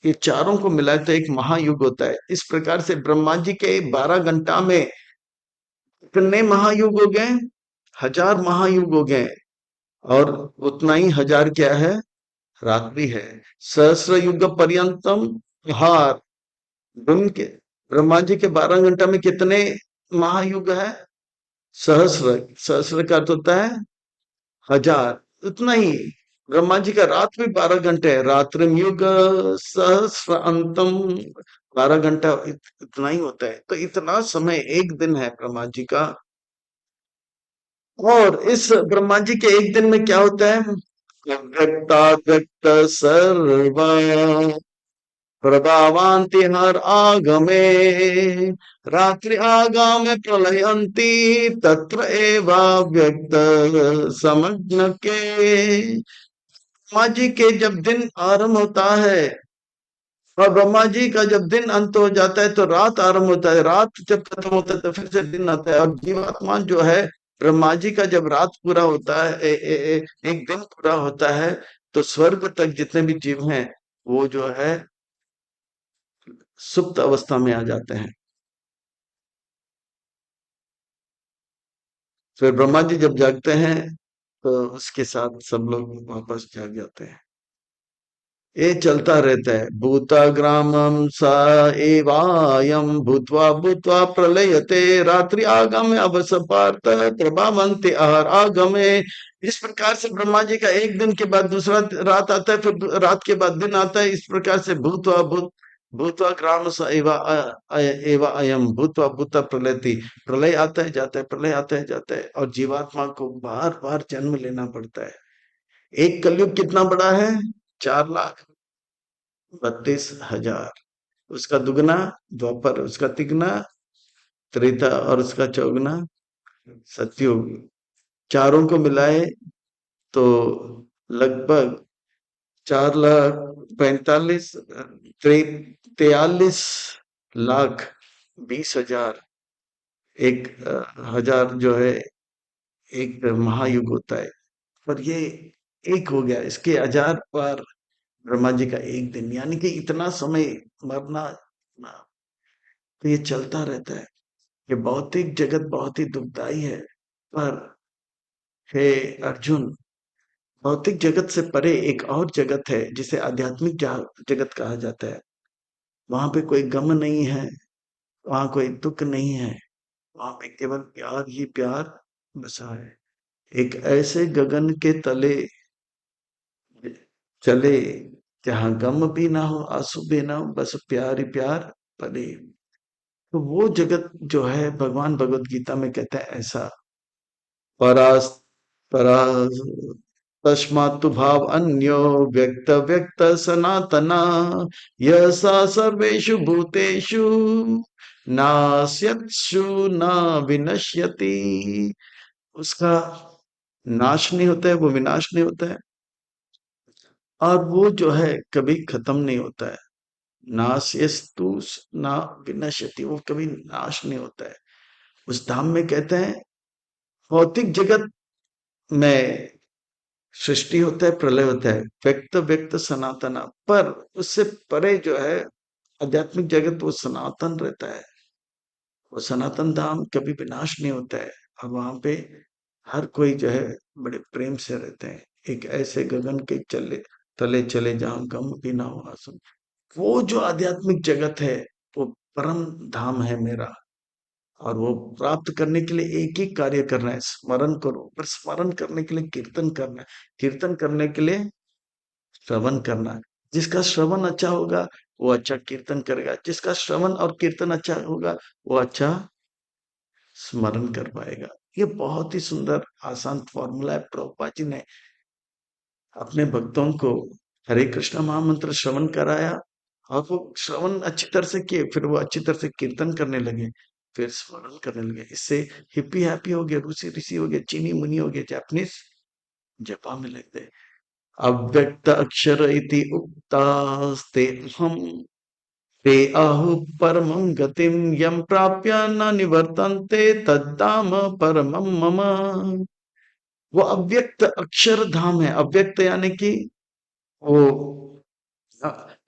ये चारों को मिलाए तो एक महायुग होता है। इस प्रकार से ब्रह्मा जी के 12 घंटा में कितने महायुग हो गए, हजार महायुग हो गए, और उतना ही हजार क्या है, रात्रि है। सहस्र युग पर्यंतम हार, ब्रह्म के ब्रह्मा जी के 12 घंटा में कितने महायुग है? सहस्र, सहस्र का अर्थ होता है हजार, उतना ही। ब्रह्मा जी का रात भी 12 घंटे है, रात्रिम युग सहस्र अंतम, 12 घंटा इतना ही होता है। तो इतना समय एक दिन है ब्रह्मा जी का। और इस ब्रह्मा जी के एक दिन में क्या होता है? व्यक्ताव्यक्त सर्वा प्रभावान्ति हर आगमे, रात्रि आगामे प्रलयंती, तत्र एवा व्यक्त समग्न के। ब्रह्मा जी के जब दिन आरंभ होता है और ब्रह्मा जी का जब दिन अंत हो जाता है तो रात आरंभ होता है, रात जब खत्म होता है तो फिर से दिन आता है। और जीवात्मा जो है, ब्रह्मा जी का जब रात पूरा होता है, एक दिन पूरा होता है, तो स्वर्ग तक जितने भी जीव हैं वो जो है सुप्त अवस्था में आ जाते हैं। फिर ब्रह्मा जी जब जागते हैं तो उसके साथ सब लोग वापस जाग जाते हैं। ये चलता रहता है। भूताग्रामं स एवायं भूत्वा भूत्वा प्रलयते, रात्रि आगमे अवसपार्थ प्रभावन्ति आहर आगमे। इस प्रकार से ब्रह्मा जी का एक दिन के बाद दूसरा रात आता है, फिर रात के बाद दिन आता है। इस प्रकार से भूत्वा भूत भूत्वा ग्राम स एवा अयम भूत्वा भूत्वा प्रलयति, प्रलय आता है जाता है, प्रलय आता है जाता है, और जीवात्मा को बार बार जन्म लेना पड़ता है। एक कलयुग कितना बड़ा है? 4,32,000। उसका दुगना द्वापर, उसका तिगना त्रेता, और उसका चौगुना सतयुग। चारों को मिलाए तो लगभग 4,45,, 43,20,000, एक हजार जो है एक महायुग होता है। पर ये एक हो गया, इसके 1000 बार ब्रह्मा जी का एक दिन, यानी कि इतना समय मरना। तो ये चलता रहता है। ये भौतिक जगत बहुत ही दुखदाई है। पर हे अर्जुन, भौतिक जगत से परे एक और जगत है जिसे आध्यात्मिक जगत कहा जाता है। वहां पे कोई गम नहीं है, वहां कोई दुख नहीं है, वहां पे केवल प्यार ही प्यार बसा है। एक ऐसे गगन के तले चले जहां गम भी ना हो, आंसू भी ना हो, बस प्यार ही प्यार पले। तो वो जगत जो है, भगवान भगवत गीता में कहते हैं ऐसा, परास परा तस्मात्तु भाव अन्यो व्यक्त व्यक्त सनातना, यह सा सर्वेषु भूतेषु नास्यत्सु न विनश्यति। उसका नाश नहीं होता है, वो विनाश नहीं होता है, और वो जो है कभी खत्म नहीं होता है। नास्यस्तु ना विनश्यति, वो कभी नाश नहीं होता है। उस धाम में कहते हैं, भौतिक जगत में सृष्टि होता है, प्रलय होता है, व्यक्त व्यक्त सनातना, पर उससे परे जो है आध्यात्मिक जगत, वो सनातन रहता है। वो सनातन धाम कभी विनाश नहीं होता है, और वहां पे हर कोई जो है बड़े प्रेम से रहते हैं। एक ऐसे गगन के चले तले चले जहां गम भी ना हो आंसू। वो जो आध्यात्मिक जगत है, वो परम धाम है मेरा। और वो प्राप्त करने के लिए एक ही कार्य करना है, स्मरण करो। पर स्मरण करने के लिए कीर्तन करना है, कीर्तन करने के लिए श्रवण करना है। जिसका श्रवण अच्छा होगा वो अच्छा कीर्तन करेगा, जिसका श्रवण और कीर्तन अच्छा होगा वो अच्छा स्मरण कर पाएगा। ये बहुत ही सुंदर आसान फॉर्मूला है। प्रभुपाद जी ने अपने भक्तों को हरे कृष्ण महामंत्र श्रवण कराया, और वो श्रवण अच्छी तरह से किए, फिर वो अच्छी तरह से कीर्तन करने लगे, फिर स्मरण करने लगे। इससे हिप्पी हैप्पी हो गए, रूसी ऋषि हो गए, चीनी मुनि हो गए, जापानीज जपा में लग गए। अव्यक्त अक्षर इति उक्तास्ते हम, ते आहु परमं गतिम, यम प्राप्य न निवर्तन्ते तद्धाम परमं मम। वो अव्यक्त अक्षर धाम है। अव्यक्त यानी कि वो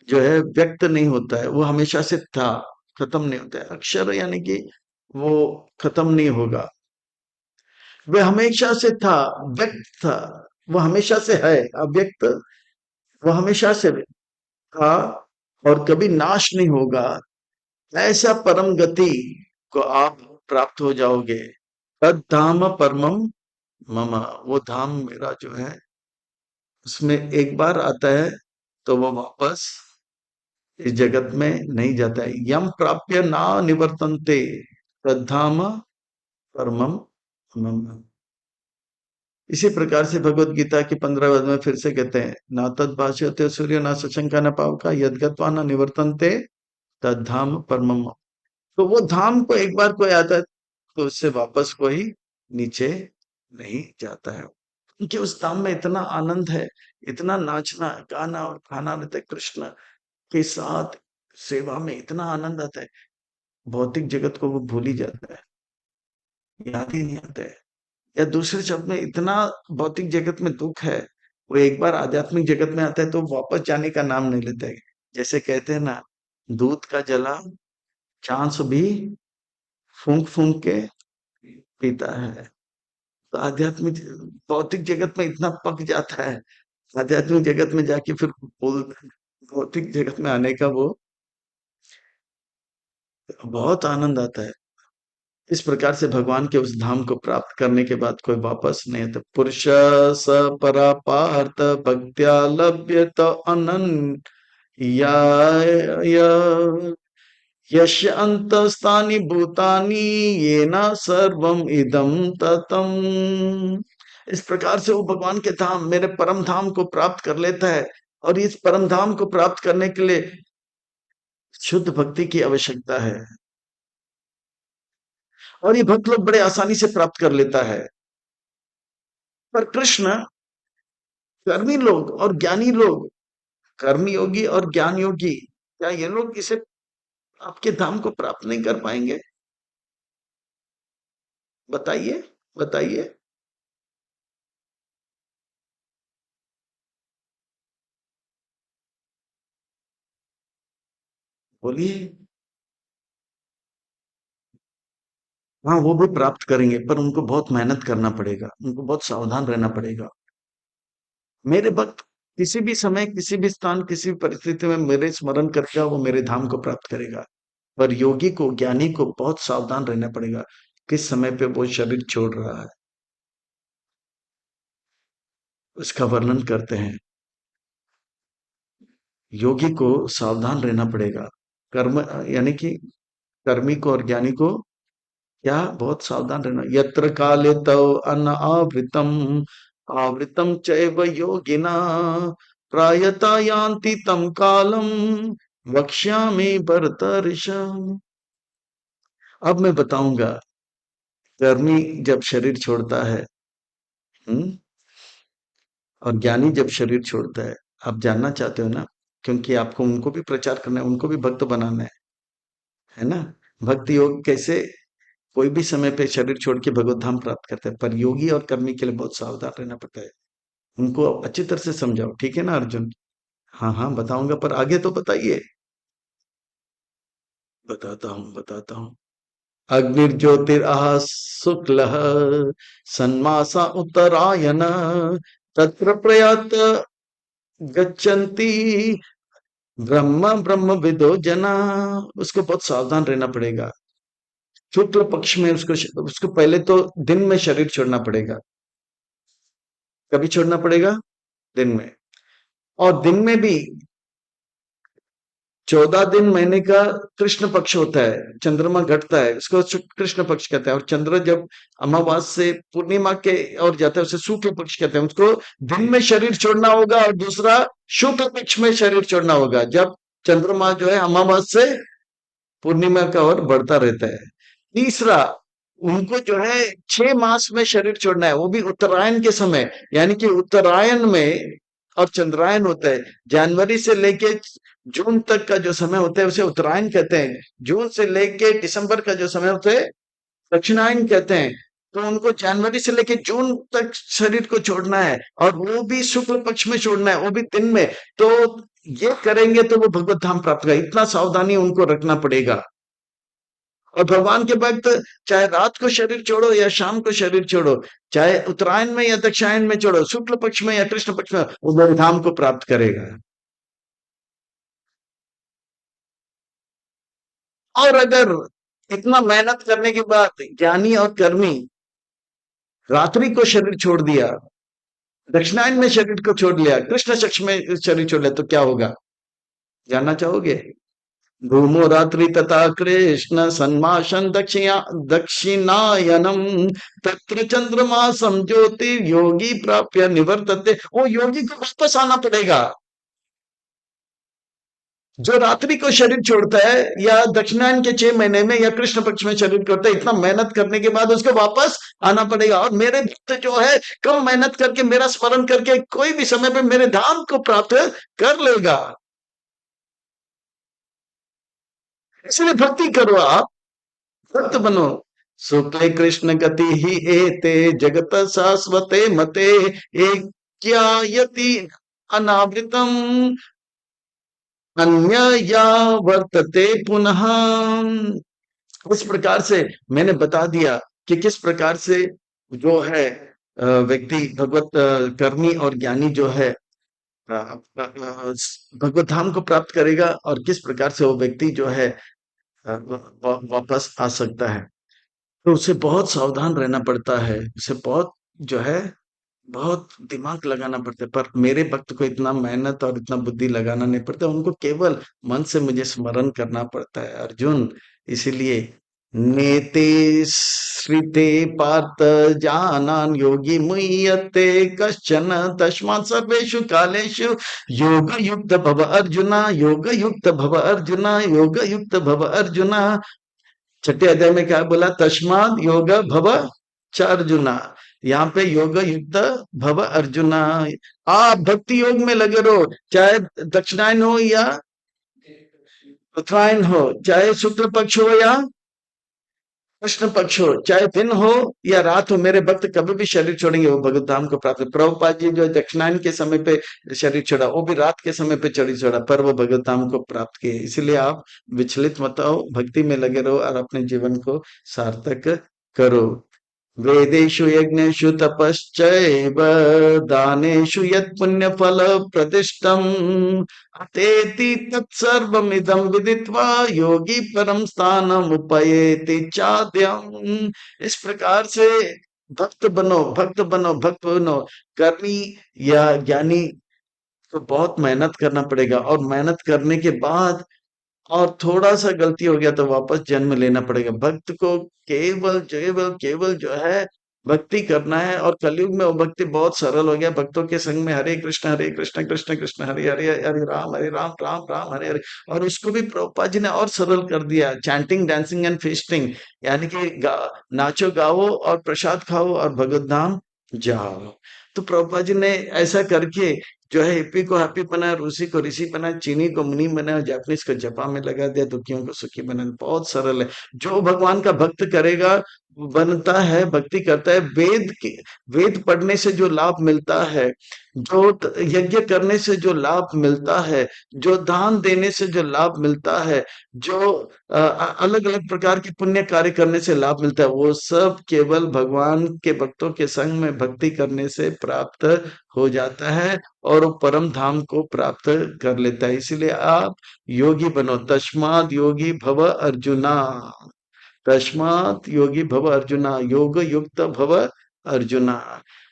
जो है व्यक्त नहीं होता है, वो हमेशा से था, खत्म नहीं होता है। अक्षर यानी कि वो खत्म नहीं होगा। वह हमेशा से था, व्यक्त था, वो हमेशा से है, अव्यक्त वो हमेशा से था और कभी नाश नहीं होगा। ऐसा परम गति को आप प्राप्त हो जाओगे। तद धाम परमम मम, वो धाम मेरा जो है उसमें एक बार आता है तो वो वापस इस जगत में नहीं जाता है। यम प्राप्य ना निवर्तन्ते तद धाम परमम मम। इसी प्रकार से भगवत गीता के 15 पद में फिर से कहते हैं, ना तद भाष्यते सूर्य ना शशंका न पावका यद्गत्वा न निवर्तन्ते तद धाम परमम। तो वो धाम को एक बार कोई आता है तो उससे वापस कोई नीचे नहीं जाता है, क्योंकि उस धाम में इतना आनंद है, इतना नाचना गाना और खाना रहता है, कृष्ण के साथ सेवा में इतना आनंद आता है, भौतिक जगत को वो भूल ही जाता है, याद ही नहीं आता है। या दूसरे शब्द में इतना भौतिक जगत में दुख है, वो एक बार आध्यात्मिक जगत में आता है तो वापस जाने का नाम नहीं लेता है। जैसे कहते हैं ना, दूध का जला चांस भी फूंक फूंक के पीता है। तो आध्यात्मिक भौतिक जगत में इतना पक जाता है, आध्यात्मिक जगत में जाके फिर बोल भौतिक जगत में आने का वो बहुत आनंद आता है। इस प्रकार से भगवान के उस धाम को प्राप्त करने के बाद कोई वापस नहीं आता। पुरुष स परा पार्थ भक्त्या लभ्यत अनन्य यस्य अंतस्तानि भूतानि येन सर्वम इदं ततम। इस प्रकार से वो भगवान के धाम, मेरे परम धाम को प्राप्त कर लेता है। और इस परम धाम को प्राप्त करने के लिए शुद्ध भक्ति की आवश्यकता है, और ये भक्त लोग बड़े आसानी से प्राप्त कर लेता है। पर कृष्ण, कर्मी लोग और ज्ञानी लोग, कर्मी योगी और ज्ञान योगी, क्या ये लोग इसे आपके धाम को प्राप्त नहीं कर पाएंगे? बताइए, बताइए। बोलिए। हाँ, वो भी प्राप्त करेंगे, पर उनको बहुत मेहनत करना पड़ेगा, उनको बहुत सावधान रहना पड़ेगा। मेरे भक्त किसी भी समय, किसी भी स्थान, किसी भी परिस्थिति में मेरे स्मरण करके वो मेरे धाम को प्राप्त करेगा। पर योगी को, ज्ञानी को बहुत सावधान रहना पड़ेगा किस समय पे वो शरीर छोड़ रहा है। उसका वर्णन करते हैं। योगी को सावधान रहना पड़ेगा, कर्म यानी कि कर्मी को और ज्ञानी को क्या बहुत सावधान रहना। यत्र काले तव अन आवृतम आवृतम चैव योगिना प्रायता यान्ति तम कालम वक्ष्यामि भरतर्षभ। अब मैं बताऊंगा, कर्मी जब शरीर छोड़ता है, हम्म, और ज्ञानी जब शरीर छोड़ता है, आप जानना चाहते हो ना, क्योंकि आपको उनको भी प्रचार करना है, उनको भी भक्त बनाना है ना। भक्ति योग कैसे कोई भी समय पे शरीर छोड़ के भगवत धाम प्राप्त करता है, पर योगी और कर्मी के लिए बहुत सावधान रहना पड़ता है। उनको अच्छी तरह से समझाओ, ठीक है ना अर्जुन? हाँ हाँ बताऊंगा, पर आगे तो बताइए। बताता हूँ, बताता हूँ। अग्निर्ज्योतिरः शुक्लः सन्मासा उत्तरायण तत्र प्रयात गच्छन्ति ब्रह्म ब्रह्म विदो जना। उसको बहुत सावधान रहना पड़ेगा। शुक्ल पक्ष में उसको उसको पहले तो दिन में शरीर छोड़ना पड़ेगा। कभी छोड़ना पड़ेगा? दिन में। और दिन में भी 14 दिन महीने का कृष्ण पक्ष होता है, चंद्रमा घटता है, उसको कृष्ण पक्ष कहते हैं। और चंद्र जब अमावास से पूर्णिमा के और जाता है उसे शुक्ल पक्ष कहते हैं। उसको दिन में शरीर छोड़ना होगा, और दूसरा शुक्ल पक्ष में शरीर छोड़ना होगा, जब चंद्रमा जो है अमावास से पूर्णिमा का ओर बढ़ता रहता है। तीसरा, उनको जो है 6 मास में शरीर छोड़ना है, वो भी उत्तरायण के समय, यानी कि उत्तरायण में और चंद्रायन होता है। जनवरी से लेके जून तक का जो समय होता है उसे उत्तरायण कहते हैं। जून से लेके दिसंबर का जो समय होता है दक्षिणायन कहते हैं। तो उनको जनवरी से लेके जून तक शरीर को छोड़ना है, और वो भी शुक्ल पक्ष में छोड़ना है, वो भी दिन में। तो ये करेंगे तो वो भगवत धाम प्राप्त करेगा, इतना सावधानी उनको रखना पड़ेगा। और भगवान के भक्त चाहे रात को शरीर छोड़ो या शाम को शरीर छोड़ो, चाहे उत्तरायण में या दक्षिणायन में छोड़ो, शुक्ल पक्ष में या कृष्ण पक्ष में, वो मेरे धाम को प्राप्त करेगा। और अगर इतना मेहनत करने के बाद ज्ञानी और कर्मी रात्रि को शरीर छोड़ दिया, दक्षिणायन में शरीर को छोड़ लिया, कृष्ण पक्ष में शरीर छोड़ लिया, तो क्या होगा, जानना चाहोगे? धूमो रात्रि तथा कृष्ण सन्माशन दक्षिणायनम तत्र चंद्रमा समज्योति योगी प्राप्य निवर्तते। वो योगी को वापस आना पड़ेगा। जो रात्रि को शरीर छोड़ता है या दक्षिणायन के 6 महीने में या कृष्ण पक्ष में शरीर छोड़ता है, इतना मेहनत करने के बाद उसको वापस आना पड़ेगा। और मेरे भक्त जो है कम मेहनत करके मेरा स्मरण करके कोई भी समय पे मेरे धाम को प्राप्त कर लेगा। इसलिए भक्ति करो आप, भक्त बनो। शुक्ले कृष्ण गति ही एते जगत शाश्वते मते एक यति अनावृतम अन्य या वर्तते पुनः। इस प्रकार से मैंने बता दिया कि किस प्रकार से जो है व्यक्ति भगवत कर्मी और ज्ञानी जो है भगवत धाम को प्राप्त करेगा, और किस प्रकार से वो व्यक्ति जो है वापस आ सकता है। तो उसे बहुत सावधान रहना पड़ता है, उसे बहुत जो है बहुत दिमाग लगाना पड़ता है। पर मेरे भक्त को इतना मेहनत और इतना बुद्धि लगाना नहीं पड़ता, उनको केवल मन से मुझे स्मरण करना पड़ता है अर्जुन। इसीलिए नेते श्रिते पार्थ जानान योगी मुह्यते कश्चन तस्मात् सर्वेषु कालेषु योग युक्त भव अर्जुना, योग युक्त भव अर्जुना, योग युक्त भव अर्जुना। छठे अध्याय में क्या बोला? तस्माद योग भव च अर्जुना। यहाँ पे योग युक्त भव अर्जुना। आप भक्ति योग में लगे रहो, चाहे दक्षिणायन हो या उत्तरायण हो, चाहे शुक्ल पक्ष हो या कृष्ण पक्ष हो, चाहे दिन हो या रात हो, मेरे भक्त कभी भी शरीर छोड़ेंगे वो भगवत धाम को प्राप्त। प्रभुपाद जी जो दक्षिणायन के समय पे शरीर छोड़ा, वो भी रात के समय पे शरीर छोड़ा, पर वो भगवत धाम को प्राप्त किए। इसलिए आप विचलित मत हो, भक्ति में लगे रहो और अपने जीवन को सार्थक करो। वेदेषु यज्ञेषु तपश्चैव दानेषु यत् पुण्यफल प्रतिष्ठम् अतेति तत्सर्वमिदं विदित्वा योगी परम स्थानम उपयेति चाद्यम्। इस प्रकार से भक्त बनो, भक्त बनो, भक्त बनो। कर्मी या ज्ञानी को बहुत मेहनत करना पड़ेगा, और मेहनत करने के बाद और थोड़ा सा गलती हो गया तो वापस जन्म लेना पड़ेगा। भक्त को केवल केवल केवल जो है भक्ति करना है। और कलयुग में वो भक्ति बहुत सरल हो गया। भक्तों के संग में हरे कृष्ण कृष्ण कृष्ण हरे हरे, हरे राम राम राम हरे हरे। और उसको भी प्रभुपाद जी ने और सरल कर दिया, चैंटिंग डांसिंग एंड फेस्टिंग, यानी कि नाचो गाओ और प्रसाद खाओ और भगवत धाम जाओ। तो प्रभुपाद जी ने ऐसा करके जो है हिप्पी को हैप्पी बनाया, रूसी को ऋषि बनाया, चीनी को मुनि बनाया, जापानीज को जपा में लगा दिया, दुखियों को सुखी बनाया। बहुत सरल है। जो भगवान का भक्त करेगा बनता है, भक्ति करता है। वेद पढ़ने से जो लाभ मिलता है, जो यज्ञ करने से जो लाभ मिलता है, जो दान देने से जो लाभ मिलता है, जो अलग अलग प्रकार के पुण्य कार्य करने से लाभ मिलता है, वो सब केवल भगवान के भक्तों के संग में भक्ति करने से प्राप्त हो जाता है, और वो परम धाम को प्राप्त कर लेता है। इसीलिए आप योगी बनो। तस्माद योगी भव अर्जुना, तस्मात योगी भव अर्जुना, योग युक्त भव अर्जुना।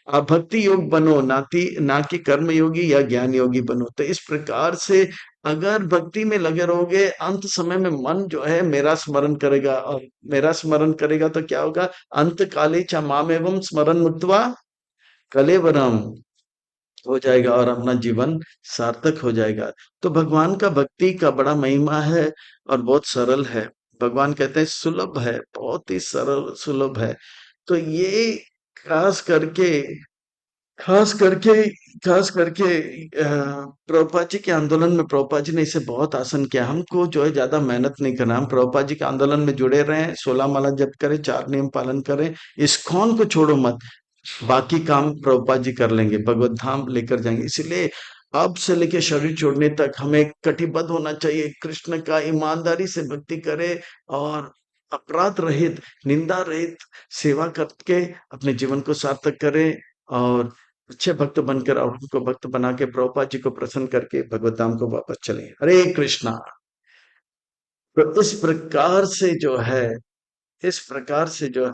आप भक्ति योग बनो, ना कि कर्म योगी या ज्ञान योगी बनो। तो इस प्रकार से अगर भक्ति में लगे रहोगे, अंत समय में मन जो है मेरा स्मरण करेगा, और मेरा स्मरण करेगा तो क्या होगा? अंत काले च माम एवं स्मरण मुक्त्वा कलेवरम हो जाएगा, और अपना जीवन सार्थक हो जाएगा। तो भगवान का भक्ति का बड़ा महिमा है और बहुत सरल है। भगवान कहते हैं सुलभ है, बहुत ही सरल सुलभ है। तो ये खास करके खास करके खास करके प्रभुपाद जी के आंदोलन में प्रभुपाद जी ने इसे बहुत आसान किया। हमको जो है ज्यादा मेहनत नहीं करना, हम प्रभुपाद जी के आंदोलन में जुड़े रहें, 16 माला जप करें, 4 नियम पालन करें, इस्कॉन को छोड़ो मत, बाकी काम प्रभुपाद जी कर लेंगे, भगवत धाम लेकर जाएंगे। इसलिए अब से लेकर शरीर छोड़ने तक हमें कटिबद्ध होना चाहिए, कृष्ण का ईमानदारी से भक्ति करें, और अपराध रहित, निंदा रहित सेवा करके अपने जीवन को सार्थक करें और अच्छे भक्त बनकर और उनको भक्त बना के प्रभुपाद जी को प्रसन्न करके भगवत धाम को वापस चले। हरे कृष्णा। तो इस प्रकार से जो है, इस प्रकार से जो